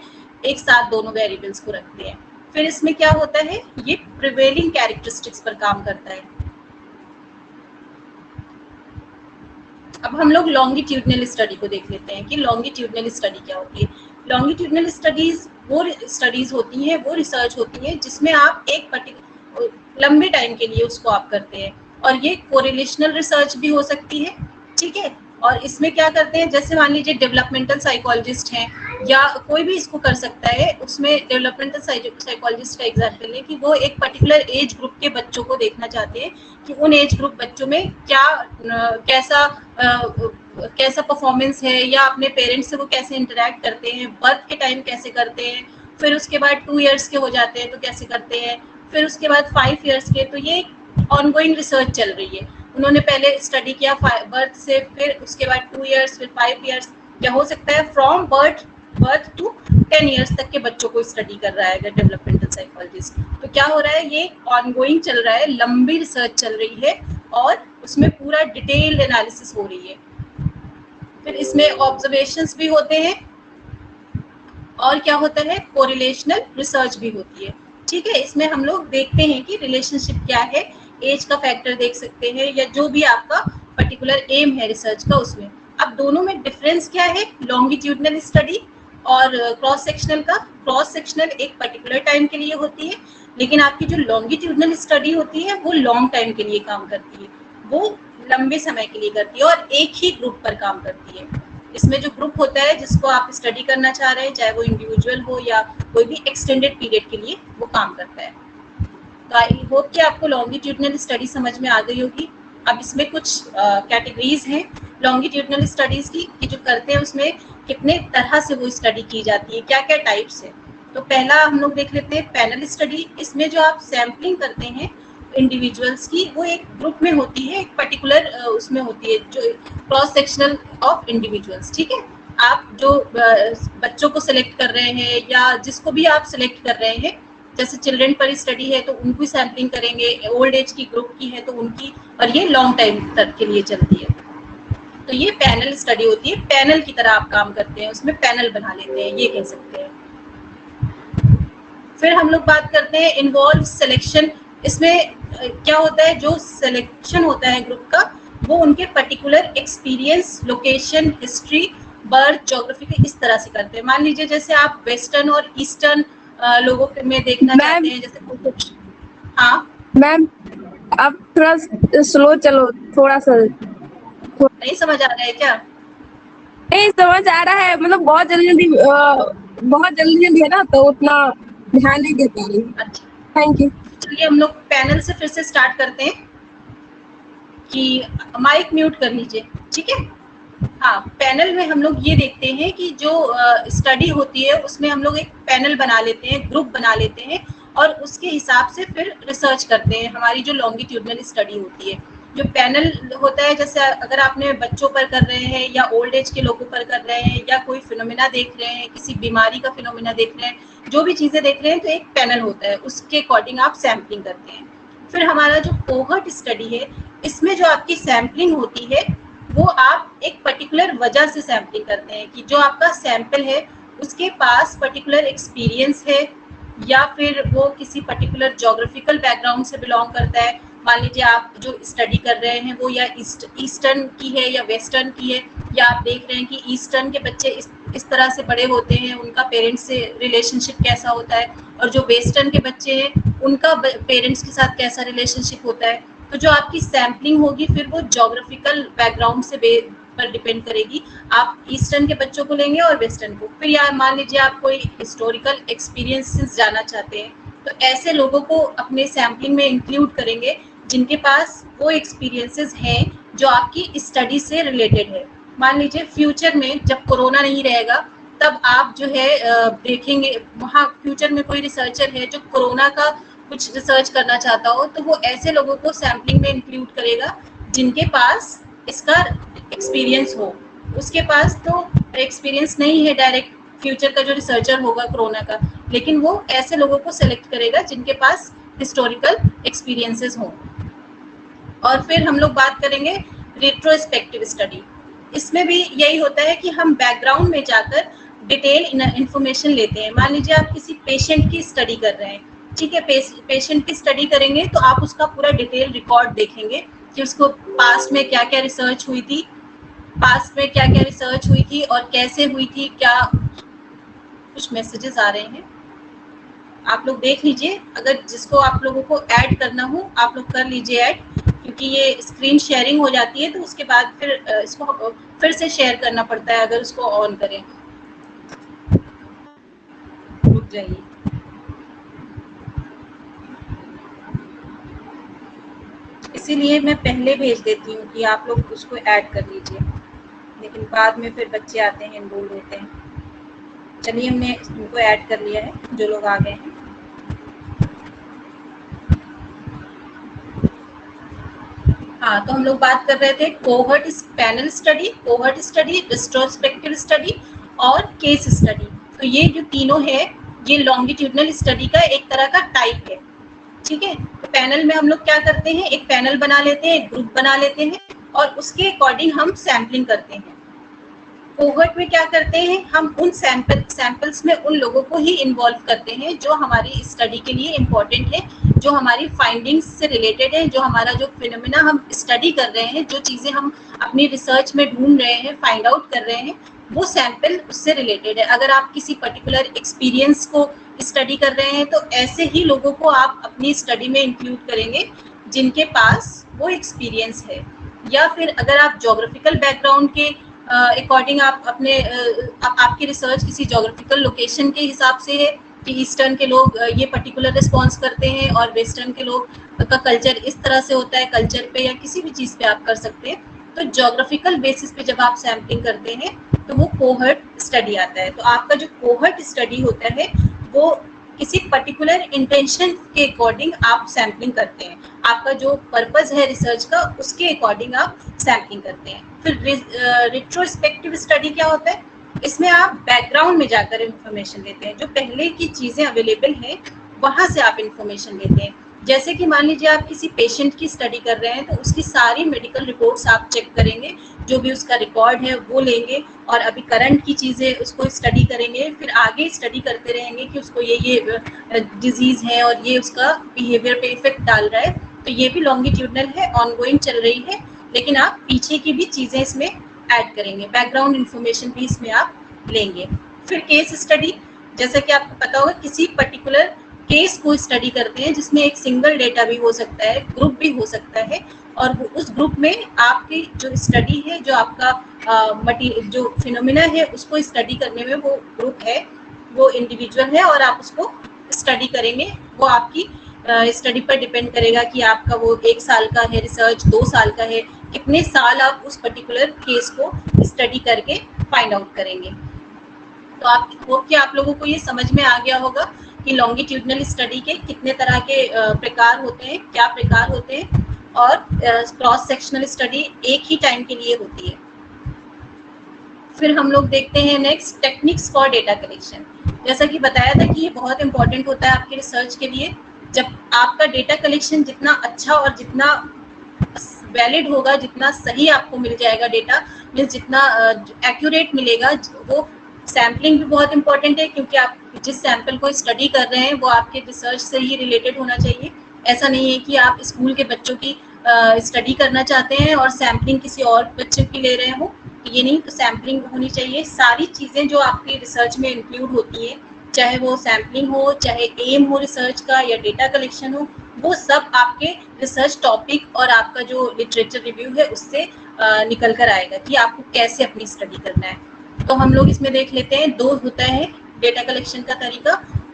एक साथ दोनों वेरिएबल्स को रखते हैं। फिर इसमें क्या होता है, ये प्रिवेलिंग कैरेक्टरिस्टिक्स पर काम करता है। अब हम लोग लॉन्गिट्यूडनल स्टडी को देख लेते हैं कि लॉन्गिट्यूडनल स्टडी क्या होती है। लॉन्गिट्यूडनल स्टडीज वो स्टडीज होती हैं, वो रिसर्च होती है जिसमें आप एक पर्टिकुलर लंबे टाइम के लिए उसको आप करते हैं, और ये कोरिलेशनल रिसर्च भी हो सकती है, ठीक है। और इसमें क्या करते हैं, जैसे मान लीजिए डेवलपमेंटल साइकोलॉजिस्ट हैं या कोई भी इसको कर सकता है, उसमें डेवलपमेंटल साइकोलॉजिस्ट का एग्जाम्पल है कि वो एक पर्टिकुलर एज ग्रुप के बच्चों को देखना चाहते हैं कि उन एज ग्रुप बच्चों में क्या कैसा परफॉर्मेंस है, या अपने पेरेंट्स से वो कैसे इंटरेक्ट करते हैं, बर्थ के टाइम कैसे करते हैं, फिर उसके बाद 2 इयर्स के हो जाते हैं तो कैसे करते हैं, फिर उसके बाद 5 इयर्स के। तो ये ऑनगोइंग रिसर्च चल रही है, उन्होंने पहले स्टडी किया बर्थ से, फिर उसके बाद 2 इयर्स, फिर 5 इयर्स, क्या हो सकता है फ्रॉम बर्थ टू 10 इयर्स तक के बच्चों को स्टडी कर रहा है अगर डेवलपमेंटल साइकोलॉजिस्ट। तो क्या हो रहा है, ये ऑनगोइंग चल रहा है, लंबी रिसर्च चल रही है और उसमें पूरा डिटेल्ड एनालिसिस हो रही है। फिर इसमें ऑब्जर्वेशंस भी होते हैं और क्या होता है, कोरिलेशनल रिसर्च भी होती है, ठीक है। इसमें हम लोग देखते हैं कि रिलेशनशिप क्या है, एज का फैक्टर देख सकते हैं, या जो भी आपका पर्टिकुलर एम है रिसर्च का उसमें। अब दोनों में डिफरेंस क्या है, लॉन्गिट्यूडनल स्टडी और क्रॉस सेक्शनल एक पर्टिकुलर टाइम के लिए होती है, लेकिन आपकी जो लॉन्गिट्यूडनल स्टडी होती है वो लॉन्ग टाइम के लिए काम करती है, वो लंबे समय के लिए करती है और एक ही ग्रुप पर काम करती है। इसमें जो ग्रुप होता है जिसको आप स्टडी करना चाह रहे हैं, चाहे वो इंडिविजुअल हो या कोई भी एक्सटेंडेड पीरियड के लिए, वो काम करता है। तो आई होप कि आपको लॉन्गिट्यूडनल स्टडी समझ में आ गई होगी। अब इसमें कुछ कैटेगरीज हैं लॉन्गिट्यूडनल स्टडीज की, कि जो करते हैं उसमें कितने तरह से वो स्टडी की जाती है, क्या क्या टाइप्स है। तो पहला हम लोग देख लेते हैं पैनल स्टडी। इसमें जो आप सैम्पलिंग करते हैं इंडिविजुअल्स की, वो एक ग्रुप में होती है, एक पर्टिकुलर उसमें होती है, जो क्रॉस सेक्शनल ऑफ इंडिविजुअल्स, ठीक है। आप जो बच्चों को सिलेक्ट कर रहे हैं या जिसको भी आप सिलेक्ट कर रहे हैं, जैसे चिल्ड्रन पर स्टडी है तो उनकी सैम्पलिंग करेंगे, ओल्ड एज की ग्रुप की है तो उनकी, और ये लॉन्ग टाइम तक के लिए चलती है। तो ये पैनल स्टडी होती है, पैनल की तरह आप काम करते हैं, उसमें पैनल बना लेते हैं, ये कह सकते हैं। फिर हम लोग बात करते हैं इन्वॉल्व सिलेक्शन। इसमें क्या होता है, जो सिलेक्शन होता है ग्रुप का, वो उनके particular experience, location, history, birth, geography के इस तरह से करते हैं। मान लीजिए जैसे आप वेस्टर्न और ईस्टर्न लोगों में देखना चाहते हैं, जैसे हाँ मैम आप थोड़ा स्लो चलो, थोड़ा सा। नहीं समझ आ रहा है क्या? नहीं समझ आ रहा है, मतलब बहुत जल्दी है ना, तो उतना ध्यान नहीं दे पा रही। अच्छा, थैंक यू। चलिए हम लोग पैनल से फिर से स्टार्ट करते हैं कि माइक म्यूट कर लीजिए, ठीक है। हाँ, पैनल में हम लोग ये देखते हैं कि जो स्टडी होती है उसमें हम लोग एक पैनल बना लेते हैं, ग्रुप बना लेते हैं, और उसके हिसाब से फिर रिसर्च करते हैं। हमारी जो लॉन्गिट्यूडनल स्टडी होती है, जो पैनल होता है, जैसे अगर आपने बच्चों पर कर रहे हैं या ओल्ड एज के लोगों पर कर रहे हैं या कोई फिनोमिना देख रहे हैं, किसी बीमारी का फिनोमिना देख रहे हैं, जो भी चीज़ें देख रहे हैं, तो एक पैनल होता है, उसके अकॉर्डिंग आप सैम्पलिंग करते हैं। फिर हमारा जो कोहर्ट स्टडी है, इसमें जो आपकी सैम्पलिंग होती है वो आप एक पर्टिकुलर वजह से सैम्पलिंग करते हैं, कि जो आपका सैंपल है उसके पास पर्टिकुलर एक्सपीरियंस है या फिर वो किसी पर्टिकुलर ज्योग्राफिकल बैकग्राउंड से बिलोंग करता है। मान लीजिए आप जो स्टडी कर रहे हैं वो या ईस्टर्न की है या वेस्टर्न की है, या आप देख रहे हैं कि ईस्टर्न के बच्चे इस तरह से बड़े होते हैं, उनका पेरेंट्स से रिलेशनशिप कैसा होता है, और जो वेस्टर्न के बच्चे हैं उनका पेरेंट्स के साथ कैसा रिलेशनशिप होता है। तो जो आपकी सैम्पलिंग होगी फिर वो ज्योग्राफिकल बैकग्राउंड से पर डिपेंड करेगी, आप ईस्टर्न के बच्चों को लेंगे और वेस्टर्न को। फिर यार मान लीजिए आप कोई हिस्टोरिकल एक्सपीरियंसेस जानना चाहते हैं, तो ऐसे लोगों को अपने सैम्पलिंग में इंक्लूड करेंगे जिनके पास वो एक्सपीरियंसेस हैं जो आपकी स्टडी से रिलेटेड है। मान लीजिए फ्यूचर में जब कोरोना नहीं रहेगा, तब आप जो है देखेंगे वहाँ फ्यूचर में कोई रिसर्चर है जो कोरोना का कुछ रिसर्च करना चाहता हो, तो वो ऐसे लोगों को सैम्पलिंग में इंक्लूड करेगा जिनके पास इसका एक्सपीरियंस हो। उसके पास तो एक्सपीरियंस नहीं है डायरेक्ट फ्यूचर का जो रिसर्चर होगा कोरोना का, लेकिन वो ऐसे लोगों को सेलेक्ट करेगा जिनके पास हिस्टोरिकल एक्सपीरियंसेस हों। और फिर हम लोग बात करेंगे रेट्रोस्पेक्टिव स्टडी। इसमें भी यही होता है कि हम बैकग्राउंड में जाकर डिटेल इंफॉर्मेशन लेते हैं। मान लीजिए आप किसी पेशेंट की स्टडी कर रहे हैं, ठीक है, पेशेंट की स्टडी करेंगे तो आप उसका पूरा डिटेल रिकॉर्ड देखेंगे कि उसको पास्ट में क्या क्या रिसर्च हुई थी, और कैसे हुई थी। क्या कुछ मैसेजेस आ रहे हैं, आप लोग देख लीजिए, अगर जिसको आप लोगों को ऐड करना हो आप लोग कर लीजिए ऐड, क्योंकि ये स्क्रीन शेयरिंग हो जाती है तो उसके बाद फिर इसको फिर से शेयर करना पड़ता है अगर उसको ऑन करें। रुक जाइए, इसीलिए मैं पहले भेज देती हूँ कि आप लोग उसको ऐड कर लीजिए, लेकिन बाद में फिर बच्चे आते हैं, एनरोल होते हैं। चलिए हमने इनको ऐड कर लिया है जो लोग आ गए हैं। हाँ, तो हम लोग बात कर रहे थे cohort panel study, cohort study, retrospective study और केस स्टडी। तो ये जो तीनों है ये लॉन्गिट्यूडनल स्टडी का एक तरह का टाइप है, ठीक है। तो पैनल में हम लोग क्या करते हैं, एक पैनल बना लेते हैं, एक ग्रुप बना लेते हैं और उसके अकॉर्डिंग हम सैम्पलिंग करते हैं। कोहर्ट में क्या करते हैं, हम उन सैंपल्स में उन लोगों को ही इन्वॉल्व करते हैं जो हमारी स्टडी के लिए इम्पोर्टेंट है, जो हमारी फाइंडिंग्स से रिलेटेड है, जो हमारा जो फिनोमिना हम स्टडी कर रहे हैं, जो चीज़ें हम अपनी रिसर्च में ढूंढ रहे हैं, फाइंड आउट कर रहे हैं, वो सैंपल उससे रिलेटेड है। अगर आप किसी पर्टिकुलर एक्सपीरियंस को स्टडी कर रहे हैं तो ऐसे ही लोगों को आप अपनी स्टडी में इंक्लूड करेंगे जिनके पास वो एक्सपीरियंस है। या फिर अगर आप जोग्राफिकल बैकग्राउंड के अकॉर्डिंग आप अपने आपकी रिसर्च किसी जोग्राफिकल लोकेशन के हिसाब से है कि ईस्टर्न के लोग ये पर्टिकुलर रिस्पॉन्स करते हैं और वेस्टर्न के लोग का कल्चर इस तरह से होता है, कल्चर पे या किसी भी चीज़ पे आप कर सकते हैं। तो जोग्राफिकल बेसिस पे जब आप सैम्पलिंग करते हैं तो वो कोहर्ट स्टडी आता है। तो आपका जो कोहर्ट स्टडी होता है वो किसी पर्टिकुलर इंटेंशन के अकॉर्डिंग आप सैम्पलिंग करते हैं। आपका जो पर्पस है रिसर्च का उसके अकॉर्डिंग आप सैम्पलिंग करते हैं। फिर रिट्रोस्पेक्टिव स्टडी क्या होता है? इसमें आप बैकग्राउंड में जाकर इंफॉर्मेशन लेते हैं, जो पहले की चीज़ें अवेलेबल हैं वहाँ से आप इंफॉर्मेशन लेते हैं। जैसे कि मान लीजिए आप किसी पेशेंट की स्टडी कर रहे हैं तो उसकी सारी मेडिकल रिपोर्ट्स आप चेक करेंगे, जो भी उसका रिकॉर्ड है वो लेंगे और अभी करंट की चीज़ें उसको स्टडी करेंगे। फिर आगे स्टडी करते रहेंगे कि उसको ये डिजीज़ है और ये उसका बिहेवियर पे इफेक्ट डाल रहा है। तो ये भी लॉन्गिट्यूडनल है, ऑनगोइंग चल रही है, लेकिन आप पीछे की भी चीज़ें इसमें ऐड करेंगे, बैकग्राउंड इन्फॉर्मेशन भी इसमें आप लेंगे। फिर केस स्टडी, जैसा कि आपको पता होगा किसी पर्टिकुलर केस को स्टडी करते हैं जिसमें एक सिंगल डेटा भी हो सकता है, ग्रुप भी हो सकता है, और उस ग्रुप में आपकी जो स्टडी है, जो आपका जो फिनोमिना है उसको स्टडी करने में वो ग्रुप है, वो इंडिविजुअल है और आप उसको स्टडी करेंगे। वो आपकी स्टडी पर डिपेंड करेगा कि आपका वो 1 साल का है रिसर्च, 2 साल का है, कितने साल आप उस पर्टिकुलर केस को स्टडी करके फाइंड आउट करेंगे। तो आप होप कि आप लोगों को ये समझ में आ गया होगा कि लॉन्गिट्यूडनल स्टडी के कितने तरह के प्रकार होते हैं, क्या प्रकार होते हैं, और क्रॉस सेक्शनल स्टडी एक ही टाइम के लिए होती है। फिर हम लोग देखते हैं next techniques for data collection. जैसा कि बताया था कि ये बहुत इंपॉर्टेंट होता है आपके रिसर्च के लिए। जब आपका डेटा कलेक्शन जितना अच्छा और जितना वैलिड होगा, जितना सही आपको मिल जाएगा डेटा, मीन्स जितना एक्यूरेट मिलेगा, वो सैम्पलिंग भी बहुत इंपॉर्टेंट है क्योंकि आप जिस सैंपल को स्टडी कर रहे हैं वो आपके रिसर्च से ही रिलेटेड होना चाहिए। ऐसा नहीं है कि आप स्कूल के बच्चों की स्टडी करना चाहते हैं और सैम्पलिंग किसी और बच्चों की ले रहे हो, ये नहीं। तो सैम्पलिंग होनी चाहिए। सारी चीज़ें जो आपकी रिसर्च में इंक्लूड होती हैं, चाहे वो सैम्पलिंग हो, चाहे एम हो रिसर्च का या डेटा कलेक्शन हो, वो सब आपके रिसर्च टॉपिक और आपका जो लिटरेचर रिव्यू है उससे निकल कर आएगा कि आपको कैसे अपनी स्टडी करना है। तो हम लोग इसमें देख लेते हैं, 2 होता है डेटा कलेक्शन का तरीका,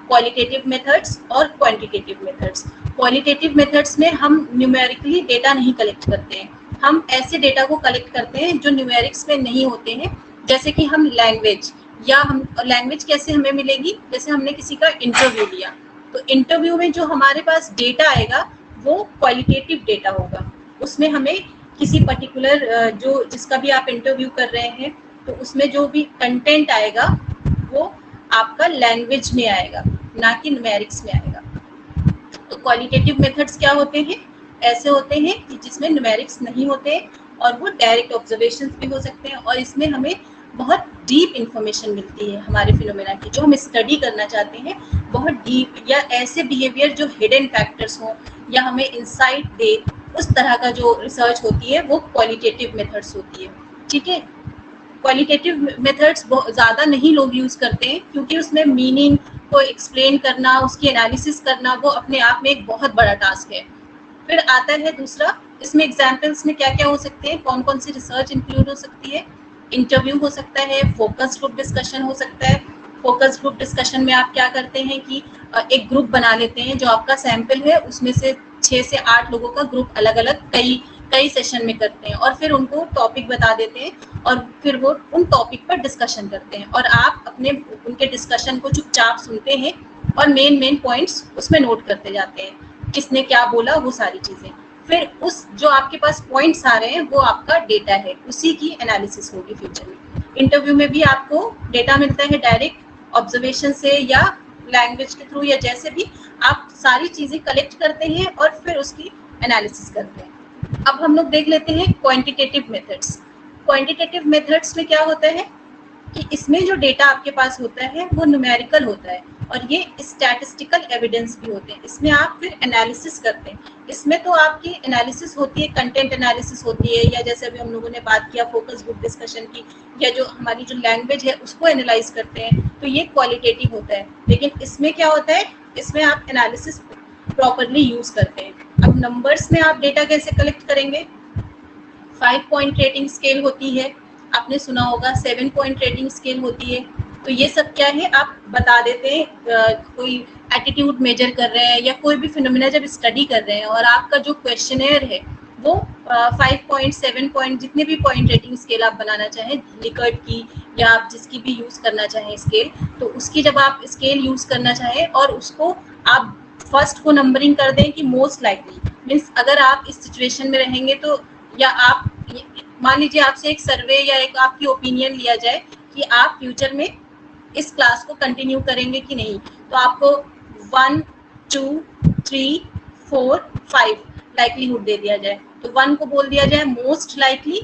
क्वालिटेटिव मेथड्स और क्वांटिटेटिव मेथड्स। क्वालिटेटिव मेथड्स में हम न्यूमेरिकली डेटा नहीं कलेक्ट करते हैं, हम ऐसे डेटा को कलेक्ट करते हैं जो न्यूमेरिक्स में नहीं होते हैं। जैसे कि हम लैंग्वेज, या हम लैंग्वेज कैसे हमें मिलेगी, जैसे हमने किसी का इंटरव्यू लिया तो इंटरव्यू में जो हमारे पास डेटा आएगा वो क्वालिटेटिव डेटा होगा। उसमें हमें किसी पर्टिकुलर जो जिसका भी आप इंटरव्यू कर रहे हैं तो उसमें जो भी कंटेंट आएगा वो आपका लैंग्वेज में आएगा, ना कि न्यूमेरिक्स में आएगा। तो क्वालिटेटिव मेथड्स क्या होते हैं? ऐसे होते हैं कि जिसमें न्यूमेरिक्स नहीं होते और वो डायरेक्ट ऑब्जर्वेशंस भी हो सकते हैं, और इसमें हमें बहुत डीप इंफॉर्मेशन मिलती है हमारे फिनोमेना की, जो हम स्टडी करना चाहते हैं बहुत डीप, या ऐसे बिहेवियर जो हिडन फैक्टर्स हों या हमें इंसाइट दे, उस तरह का जो रिसर्च होती है वो क्वालिटेटिव मेथड्स होती है। ठीक है, क्वालिटेटिव मेथड्स ज़्यादा नहीं लोग यूज़ करते हैं क्योंकि उसमें मीनिंग को एक्सप्लेन करना, उसकी एनालिसिस करना, वो अपने आप में एक बहुत बड़ा टास्क है। फिर आता है दूसरा, इसमें एग्जाम्पल्स में क्या क्या हो सकते हैं, कौन कौन सी रिसर्च इंक्लूड हो सकती है। इंटरव्यू हो सकता है, फोकस ग्रुप डिस्कशन हो सकता है। फोकस ग्रुप डिस्कशन में आप क्या करते हैं कि एक ग्रुप बना लेते हैं, जो आपका सैंपल है उसमें से 6 से 8 लोगों का ग्रुप अलग अलग कई सेशन में करते हैं और फिर उनको टॉपिक बता देते हैं और फिर वो उन टॉपिक पर डिस्कशन करते हैं और आप अपने उनके डिस्कशन को चुपचाप सुनते हैं और मेन पॉइंट्स उसमें नोट करते जाते हैं, किसने क्या बोला वो सारी चीज़ें। फिर उस जो आपके पास पॉइंट्स आ रहे हैं वो आपका डेटा है, उसी की एनालिसिस होगी फ्यूचर में। इंटरव्यू में भी आपको डेटा मिलता है डायरेक्ट ऑब्जर्वेशन से या लैंग्वेज के थ्रू, या जैसे भी आप सारी चीज़ें कलेक्ट करते हैं और फिर उसकी एनालिसिस करते हैं। अब हम लोग देख लेते हैं क्वांटिटेटिव मेथड्स। क्वांटिटेटिव मेथड्स में क्या होता है कि इसमें जो डेटा आपके पास होता है वो न्यूमेरिकल होता है, और ये स्टैटिस्टिकल एविडेंस भी होते हैं। इसमें आप फिर एनालिसिस करते हैं। इसमें तो आपकी एनालिसिस होती है, कंटेंट एनालिसिस होती है, या जैसे अभी हम लोगों ने बात किया फोकस ग्रुप डिस्कशन की, या जो हमारी जो लैंग्वेज है उसको एनालाइज करते हैं, तो ये क्वालिटेटिव होता है। लेकिन इसमें क्या होता है, इसमें आप एनालिसिस प्रॉपरली यूज करते हैं। अब नंबर्स में आप डेटा कैसे कलेक्ट करेंगे? 5 पॉइंट रेटिंग स्केल होती है, आपने सुना होगा, 7 पॉइंट रेटिंग स्केल होती है। तो ये सब क्या है, आप बता देते हैं। कोई एटीट्यूड मेजर कर रहे हैं या कोई भी फिनोमिना जब स्टडी कर रहे हैं और आपका जो क्वेश्चनेयर है वो 5 पॉइंट 7 पॉइंट जितने भी पॉइंट रेटिंग स्केल आप बनाना चाहें, लिकर्ट की या आप जिसकी भी यूज करना चाहें स्केल, तो उसकी जब आप स्केल यूज करना चाहें और उसको आप फर्स्ट को नंबरिंग कर दें कि मोस्ट लाइकली, मीन्स अगर आप इस सिचुएशन में रहेंगे तो, या आप मान लीजिए आपसे एक सर्वे या एक आपकी ओपिनियन लिया जाए कि आप फ्यूचर में इस क्लास को कंटिन्यू करेंगे कि नहीं, तो आपको 1 2 3 4 5 लाइकलीहुड दे दिया जाए, तो 1 को बोल दिया जाए मोस्ट लाइकली,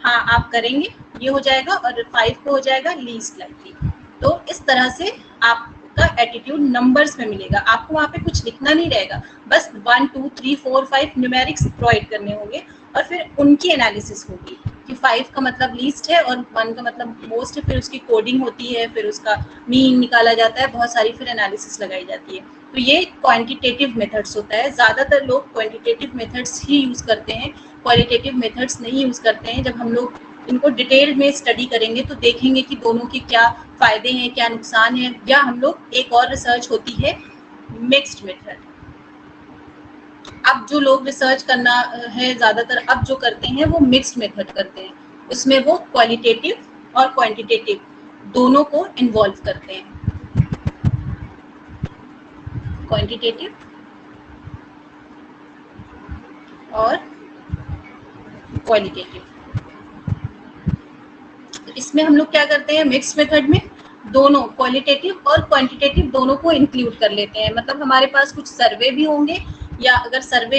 हाँ आप करेंगे, ये हो जाएगा, और 5 को हो जाएगा लीस्ट लाइकली। तो इस तरह से आपका एटीट्यूड नंबर्स में मिलेगा, आपको वहाँ पे कुछ लिखना नहीं रहेगा, बस 1 2 3 4 5 न्यूमेरिक्स प्रोवाइड करने होंगे और फिर उनकी एनालिसिस होगी कि 5 का मतलब लीस्ट है और 1 का मतलब मोस्ट है, फिर उसकी कोडिंग होती है, फिर उसका मीन निकाला जाता है, बहुत सारी फिर एनालिसिस लगाई जाती है। तो ये क्वांटिटेटिव मेथड्स होता है। ज़्यादातर लोग क्वांटिटेटिव मेथड्स ही यूज़ करते हैं, क्वालिटेटिव मेथड्स नहीं यूज़ करते हैं। जब हम लोग इनको डिटेल में स्टडी करेंगे तो देखेंगे कि दोनों के क्या फ़ायदे हैं, क्या नुकसान है, या हम लोग एक और रिसर्च होती है मिक्स्ड मेथड। अब जो लोग रिसर्च करना है ज़्यादातर अब जो करते हैं वो मिक्स्ड मेथड करते हैं, उसमें वो क्वालिटेटिव और क्वांटिटेटिव दोनों को इन्वॉल्व करते हैं, क्वांटिटेटिव और क्वालिटेटिव। तो इसमें हम लोग क्या करते हैं, मिक्स्ड मेथड में दोनों क्वालिटेटिव और क्वांटिटेटिव दोनों को इंक्लूड कर लेते हैं। मतलब हमारे पास कुछ सर्वे भी होंगे, या अगर सर्वे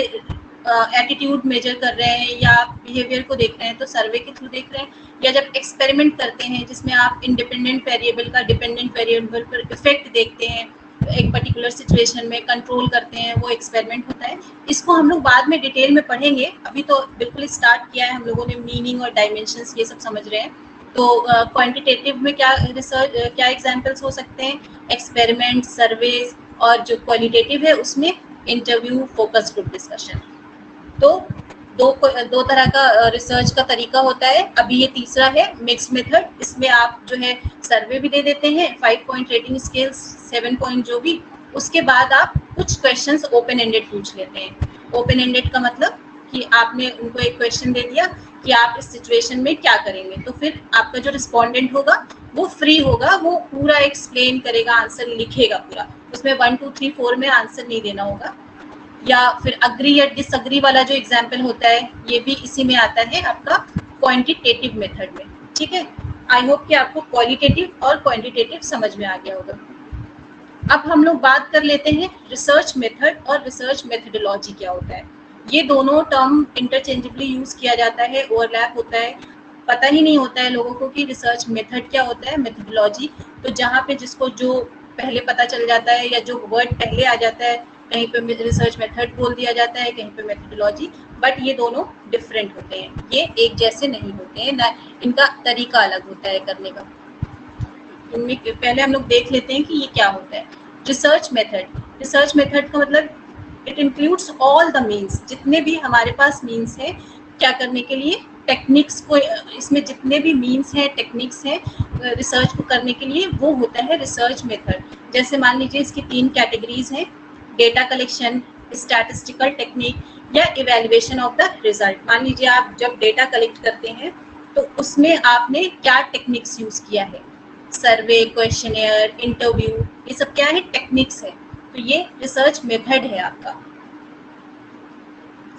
एटीट्यूड मेजर कर रहे हैं या बिहेवियर को देख रहे हैं तो सर्वे के थ्रू देख रहे हैं, या जब एक्सपेरिमेंट करते हैं जिसमें आप इंडिपेंडेंट वेरिएबल का डिपेंडेंट वेरिएबल पर इफेक्ट देखते हैं, एक पर्टिकुलर सिचुएशन में कंट्रोल करते हैं, वो एक्सपेरिमेंट होता है। इसको हम लोग बाद में डिटेल में पढ़ेंगे, अभी तो बिल्कुल स्टार्ट किया है, हम लोगों ने मीनिंग और डायमेंशंस ये सब समझ रहे हैं। तो क्वांटिटेटिव में क्या रिसर्च, क्या एग्जांपल्स हो सकते हैं, एक्सपेरिमेंट, सर्वेज, और जो क्वालिटेटिव है उसमें इंटरव्यू, फोकस ग्रुप डिस्कशन। तो दो तरह का रिसर्च का तरीका होता है। अभी ये तीसरा है मिक्स्ड मेथड, इसमें आप जो है सर्वे भी दे देते हैं, 5 पॉइंट रेटिंग स्केल, 7 पॉइंट जो भी, उसके बाद आप कुछ क्वेश्चंस ओपन एंडेड पूछ लेते हैं। ओपन एंडेड का मतलब कि आपने उनको एक क्वेश्चन दे दिया कि आप इस सिचुएशन में क्या करेंगे, तो फिर आपका जो रिस्पोंडेंट होगा वो फ्री होगा, वो पूरा एक्सप्लेन करेगा, आंसर लिखेगा पूरा, उसमें 1 2 3 4 में आंसर नहीं देना होगा। या फिर अग्री या डिसअग्री वाला जो एग्जाम्पल होता है ये भी इसी में आता है आपका क्वांटिटेटिव मेथड में। ठीक है, आई होप कि आपको क्वालिटेटिव और क्वांटिटेटिव समझ में आ गया होगा। अब हम लोग बात कर लेते हैं रिसर्च मेथड और रिसर्च मेथडोलॉजी क्या होता है। ये दोनों टर्म इंटरचेंजेबली यूज किया जाता है, ओवरलैप होता है, पता ही नहीं होता है लोगों को कि रिसर्च मेथड क्या होता है, मेथडोलॉजी। तो जहाँ पे जिसको जो पहले पता चल जाता है या जो वर्ड पहले आ जाता है, कहीं पे रिसर्च मेथड बोल दिया जाता है, कहीं पे मेथडोलॉजी, बट ये दोनों डिफरेंट होते हैं, ये एक जैसे नहीं होते हैं ना, इनका तरीका अलग होता है करने का। इनमें पहले हम लोग देख लेते हैं कि ये क्या होता है। रिसर्च मेथड, रिसर्च मेथड का मतलब it includes all the means, जितने भी हमारे पास मीन्स है क्या करने के लिए, टेक्निक्स को, इसमें जितने भी मीन्स हैं, टेक्निक्स हैं रिसर्च को करने के लिए, वो होता है रिसर्च मेथड। जैसे मान लीजिए इसकी 3 कैटेगरीज हैं, डेटा कलेक्शन, स्टैटिस्टिकल टेक्निक, या इवेल्युएशन ऑफ द रिजल्ट। मान लीजिए आप जब डेटा कलेक्ट करते हैं तो उसमें आपने क्या टेक्निक्स यूज किया है, सर्वे, क्वेश्चनेयर, इंटरव्यू, ये सब क्या है, टेक्निक्स है। तो ये रिसर्च मेथड है आपका।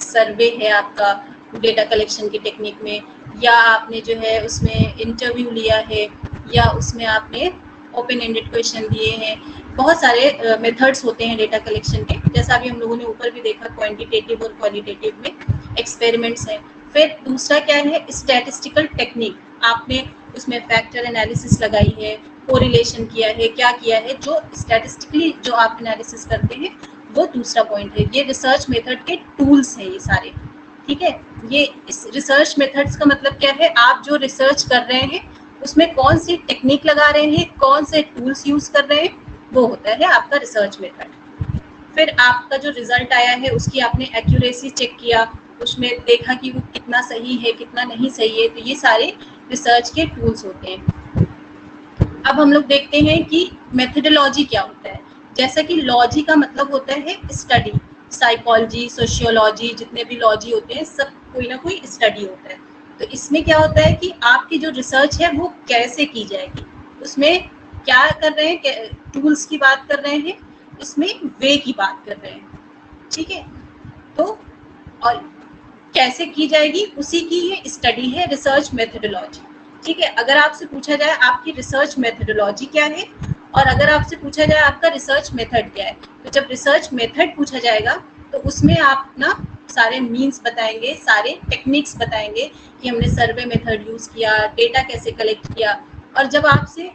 सर्वे है आपका डेटा कलेक्शन की टेक्निक में, या आपने जो है उसमें इंटरव्यू लिया है, या उसमें आपने ओपन एंडेड क्वेश्चन दिए हैं। बहुत सारे मेथड्स होते हैं डेटा कलेक्शन के, जैसा अभी हम लोगों ने ऊपर भी देखा क्वांटिटेटिव और क्वालिटेटिव में एक्सपेरिमेंट्स हैं। फिर दूसरा क्या है, स्टैटिस्टिकल टेक्निक, आपने उसमें फैक्टर एनालिसिस लगाई है, कोरिलेशन किया है, क्या किया है, जो स्टैटिस्टिकली जो आप एनालिसिस करते हैं वो दूसरा पॉइंट है। ये रिसर्च मेथड के टूल्स हैं ये सारे, ठीक है। ये इस रिसर्च मेथड्स का मतलब क्या है, आप जो रिसर्च कर रहे हैं उसमें कौन सी टेक्निक लगा रहे हैं, कौन से टूल्स यूज कर रहे हैं, वो होता है आपका रिसर्च मेथड। फिर आपका जो रिजल्ट आया है उसकी आपने एक्यूरेसी चेक किया, उसमें देखा कि वो कितना सही है कितना नहीं सही है, तो ये सारे रिसर्च के टूल्स होते हैं। अब हम लोग देखते हैं कि मेथडोलॉजी क्या होता है। जैसा कि लॉजी का मतलब होता है स्टडी, साइकोलॉजी, सोशियोलॉजी, जितने भी लॉजी होते हैं सब कोई ना कोई स्टडी होता है। तो इसमें क्या होता है कि आपकी जो रिसर्च है वो कैसे की जाएगी, उसमें क्या कर रहे हैं, टूल्स की बात कर रहे हैं, इसमें वे की बात कर रहे हैं, ठीक है। तो और कैसे की जाएगी उसी की ये स्टडी है रिसर्च मेथडोलॉजी, ठीक है। अगर आपसे पूछा जाए आपकी रिसर्च मेथडोलॉजी क्या है और अगर आपसे पूछा जाए आपका रिसर्च मेथड क्या है, तो जब रिसर्च मेथड पूछा जाएगा तो उसमें आप ना सारे मीन्स बताएंगे, सारे टेक्निक्स बताएंगे कि हमने सर्वे मेथड यूज किया, डेटा कैसे कलेक्ट किया। और जब आपसे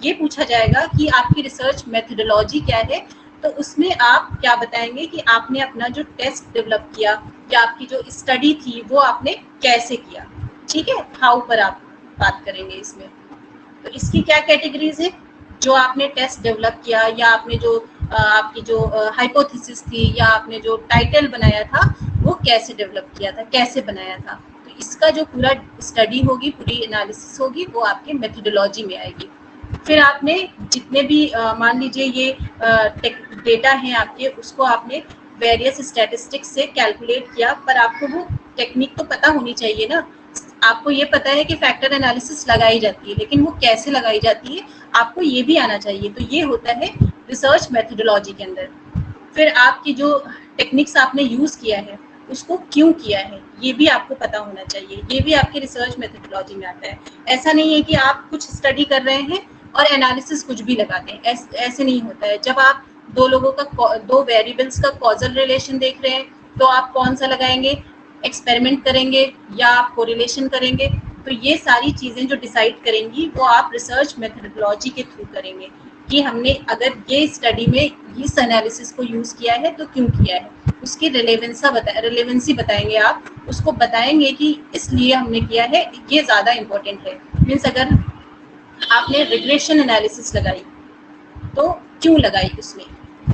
ये पूछा जाएगा कि आपकी रिसर्च मेथडोलॉजी क्या है, तो उसमें आप क्या बताएंगे कि आपने अपना जो टेस्ट डेवलप किया या आपकी जो स्टडी थी वो आपने कैसे किया, ठीक है। हाउ पर आप बात करेंगे इसमें। तो इसकी क्या कैटेगरीज है, जो आपने टेस्ट डेवलप किया या आपने जो आपकी जो हाइपोथेसिस थी या आपने जो टाइटल बनाया था वो कैसे डेवलप किया था, कैसे बनाया था। तो इसका जो पूरा स्टडी होगी, पूरी एनालिसिस होगी, वो आपके मेथडोलॉजी में आएगी। फिर आपने जितने भी मान लीजिए ये डेटा हैं आपके, उसको आपने वेरियस स्टैटिस्टिक्स से कैलकुलेट किया, पर आपको वो टेक्निक तो पता होनी चाहिए ना। आपको ये पता है कि फैक्टर एनालिसिस लगाई जाती है, लेकिन वो कैसे लगाई जाती है आपको ये भी आना चाहिए। तो ये होता है रिसर्च मेथडोलॉजी के अंदर। फिर आपकी जो टेक्निक्स आपने यूज किया है उसको क्यों किया है ये भी आपको पता होना चाहिए, ये भी आपके रिसर्च मेथडोलॉजी में आता है। ऐसा नहीं है कि आप कुछ स्टडी कर रहे हैं और एनालिसिस कुछ भी लगाते हैं, ऐसे नहीं होता है। जब आप दो लोगों का, दो वेरिएबल्स का कॉजल रिलेशन देख रहे हैं तो आप कौन सा लगाएंगे, एक्सपेरिमेंट करेंगे या आप कोरिलेशन करेंगे। तो ये सारी चीजें जो डिसाइड करेंगी वो आप रिसर्च मेथडोलॉजी के थ्रू करेंगे कि हमने अगर ये स्टडी में इस एनालिसिस को यूज किया है तो क्यों किया है, उसकी रिलेवेंसी बताएंगे आप, उसको बताएंगे कि इसलिए हमने किया है, ये ज्यादा इम्पोर्टेंट है। मीन्स अगर आपने रिग्रेशन एनालिसिस लगाई तो क्यों लगाई, उसमें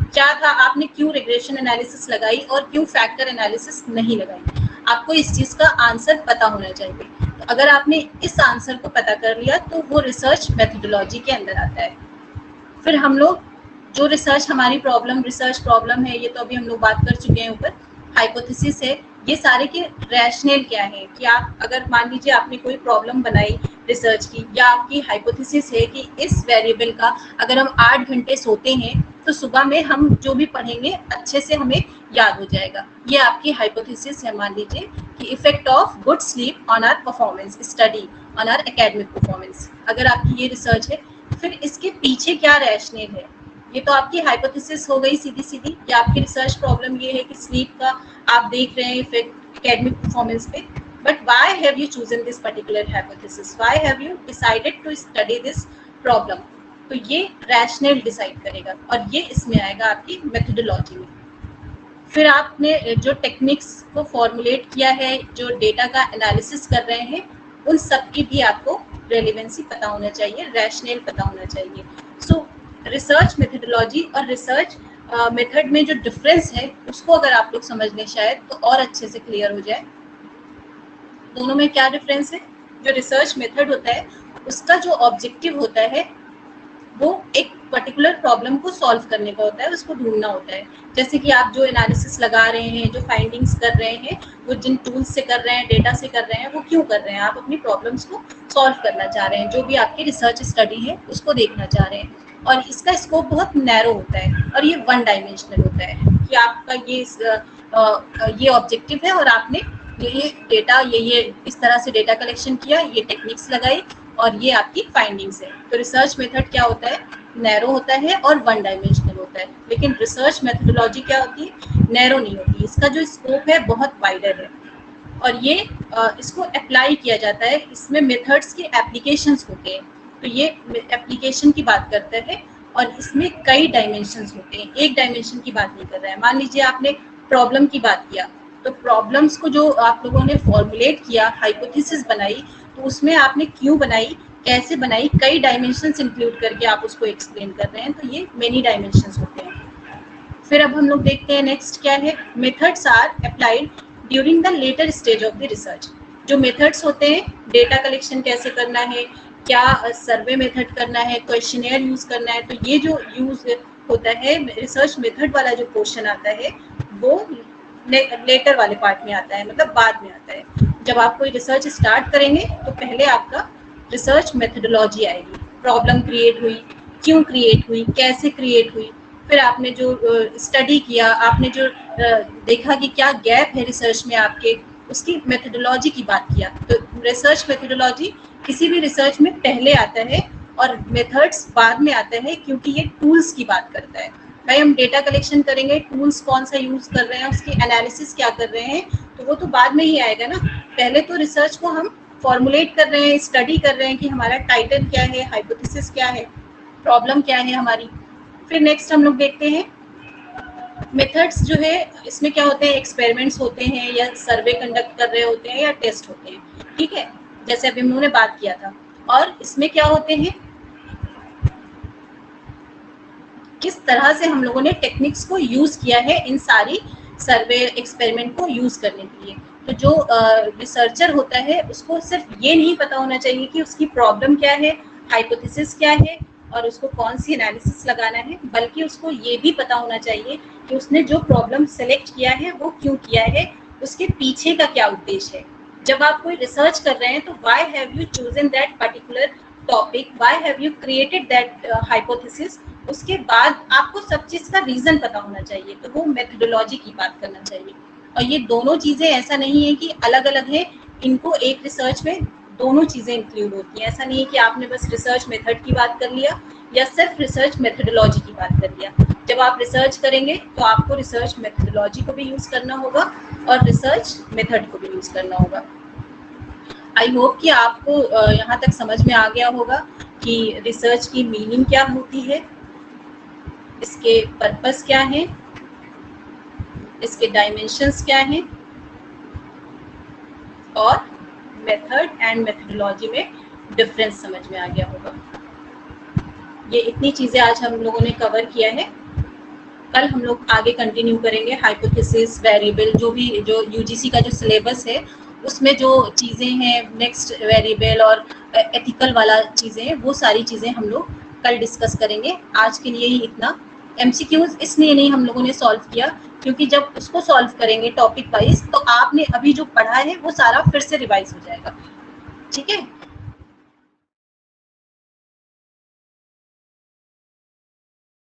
क्या था, आपने क्यों रिग्रेशन एनालिसिस लगाई और क्यों फैक्टर एनालिसिस नहीं लगाई, आपको इस चीज का आंसर पता होना चाहिए। तो अगर आपने इस आंसर को पता कर लिया तो वो रिसर्च मेथडोलॉजी के अंदर आता है। फिर हम लोग जो रिसर्च हमारी रिसर्च प्रॉब्लम है, ये तो अभी हम लोग बात कर चुके हैं ऊपर, हाइपोथेसिस है, ये सारे के रैशनल क्या है कि आप अगर मान लीजिए आपने कोई प्रॉब्लम बनाई रिसर्च की, या आपकी हाइपोथेसिस है कि इस वेरिएबल का अगर हम 8 घंटे सोते हैं तो सुबह में हम जो भी पढ़ेंगे अच्छे से हमें याद हो जाएगा, ये आपकी हाइपोथेसिस है। मान लीजिए कि effect of good sleep on our performance study, on our academic performance, अगर आपकी ये रिसर्च है। फिर इसके पीछे क्या रैशनल है, ये तो आपकी हाइपोथेसिस हो गई सीधी सीधी, या आपकी रिसर्च प्रॉब्लम ये है कि स्लीप का आप देख रहे हैं इफेक्ट एकेडमिक परफॉर्मेंस पे, but why have you chosen this particular hypothesis, why have you decided to study this problem. तो ये रैशनल डिसाइड करेगा और ये इसमें आएगा आपकी मेथडोलॉजी में। फिर आपने जो टेक्निक्स को फॉर्मुलेट किया है, जो डेटा का एनालिसिस कर रहे हैं, उन सब की भी आपको रेलिवेंसी पता होना चाहिए, रैशनल पता होना चाहिए। सो रिसर्च मेथडोलॉजी और रिसर्च मेथड में जो डिफरेंस है उसको अगर आप लोग समझ लें शायद तो और अच्छे से क्लियर हो जाए। दोनों में क्या डिफरेंस है, जो रिसर्च मेथड होता है उसका जो ऑब्जेक्टिव होता है वो एक पर्टिकुलर प्रॉब्लम को सॉल्व करने का होता है, उसको ढूंढना होता है। जैसे कि आप जो एनालिसिस लगा रहे हैं, जो फाइंडिंग्स कर रहे हैं, वो जिन टूल्स से कर रहे हैं, डेटा से कर रहे हैं, वो क्यों कर रहे हैं, आप अपनी प्रॉब्लम्स को सॉल्व करना चाह रहे हैं, जो भी आपकी रिसर्च स्टडी है उसको देखना चाह रहे हैं। और इसका स्कोप बहुत नैरो होता है और ये वन डायमेंशनल होता है कि आपका ये ऑब्जेक्टिव है और आपने ये डेटा ये इस तरह से डेटा कलेक्शन किया, ये टेक्निक्स लगाई और ये आपकी फाइंडिंग्स है। तो रिसर्च मेथड क्या होता है, नैरो होता है और वन डायमेंशनल होता है। लेकिन रिसर्च मेथडोलॉजी क्या होती है, नैरो नहीं होती, इसका जो स्कोप है बहुत वाइडर है और ये इसको अप्लाई किया जाता है, इसमें मेथड्स के एप्लीकेशंस होते हैं। तो ये एप्लीकेशन की बात करता है और इसमें कई डायमेंशंस होते हैं, एक डायमेंशन की बात नहीं कर रहा है। मान लीजिए आपने प्रॉब्लम की बात किया, तो प्रॉब्लम्स को जो आप लोगों ने फॉर्मुलेट किया, हाइपोथेसिस बनाई, तो उसमें आपने क्यों बनाई, कैसे बनाई, कई डायमेंशंस इंक्लूड करके आप उसको एक्सप्लेन कर रहे हैं, तो ये मेनी डायमेंशंस होते हैं। फिर अब हम लोग देखते हैं नेक्स्ट क्या है, methods are applied during the later stage of the research. जो मेथड्स होते हैं, डेटा कलेक्शन कैसे करना है, क्या सर्वे मेथड करना है, क्वेश्चनेयर यूज करना है, तो ये जो यूज होता है रिसर्च मेथड वाला जो क्वेश्चन आता है वो लेटर वाले पार्ट में आता है, मतलब बाद में आता है। जब आप कोई रिसर्च स्टार्ट करेंगे तो पहले आपका रिसर्च मेथडोलॉजी आएगी, प्रॉब्लम क्रिएट हुई, क्यों क्रिएट हुई, कैसे क्रिएट हुई, फिर आपने जो स्टडी किया, आपने जो देखा कि क्या गैप है रिसर्च में आपके, उसकी मेथडोलॉजी की बात किया। तो रिसर्च मेथडोलॉजी किसी भी रिसर्च में पहले आता है और मेथड्स बाद में आता है, क्योंकि ये टूल्स की बात करता है। भाई हम डेटा कलेक्शन करेंगे, टूल्स कौन सा यूज कर रहे हैं, उसकी एनालिसिस क्या कर रहे हैं, तो वो तो बाद में ही आएगा ना। पहले तो रिसर्च को हम फॉर्मुलेट कर रहे हैं, स्टडी कर रहे हैं कि हमारा टाइटल क्या है, हाइपोथेसिस क्या है, प्रॉब्लम क्या है हमारी। फिर नेक्स्ट हम लोग देखते हैं मेथड्स जो है, इसमें क्या होते हैं, एक्सपेरिमेंट्स होते हैं या सर्वे कंडक्ट कर रहे होते हैं या टेस्ट होते हैं, ठीक है, जैसे अभी हम लोगों ने बात किया था। और इसमें क्या होते हैं, किस तरह से हम लोगों ने टेक्निक्स को यूज किया है इन सारी सर्वे एक्सपेरिमेंट को यूज करने के लिए। तो जो रिसर्चर होता है उसको सिर्फ ये नहीं पता होना चाहिए कि उसकी प्रॉब्लम क्या है, हाइपोथेसिस क्या है और उसको कौन सी एनालिसिस लगाना है, बल्कि उसको ये भी पता होना चाहिए कि उसने जो प्रॉब्लम सेलेक्ट किया है वो क्यों किया है, उसके पीछे का क्या उद्देश्य है। जब आप कोई रिसर्च कर रहे हैं तो why have you chosen that particular topic, why have you created that hypothesis, उसके बाद आपको सब चीज का रीजन पता होना चाहिए, तो वो मेथडोलॉजी की बात करना चाहिए। और ये दोनों चीजें ऐसा नहीं है कि अलग अलग है, इनको एक रिसर्च में दोनों चीजें इंक्लूड होती हैं। ऐसा नहीं है कि आपने बस रिसर्च मेथड की बात कर लिया या सिर्फ रिसर्च मेथडोलॉजी की बात कर लिया। जब आप रिसर्च करेंगे तो आपको रिसर्च मेथडोलॉजी को भी यूज करना होगा और रिसर्च मेथड को भी यूज करना होगा। आई होप कि आपको यहाँ तक समझ में आ गया होगा कि रिसर्च की मीनिंग क्या होती है, इसके पर्पस क्या है, इसके डायमेंशंस क्या हैं और मेथड एंड मेथडोलॉजी में डिफरेंस समझ में आ गया होगा। ये इतनी चीजें आज हम लोगों ने कवर किया है। कल हम लोग आगे कंटिन्यू करेंगे हाइपोथेसिस, वेरिएबल, जो यूजीसी का जो सिलेबस है उसमें जो चीज़ें हैं, नेक्स्ट वेरिएबल और एथिकल वाला चीज़ें हैं, वो सारी चीज़ें हम लोग कल डिस्कस करेंगे। आज के लिए ही इतना। एमसीक्यूज इसलिए नहीं हम लोगों ने सॉल्व किया क्योंकि जब उसको सॉल्व करेंगे टॉपिक वाइज तो आपने अभी जो पढ़ा है वो सारा फिर से रिवाइज हो जाएगा, ठीक है।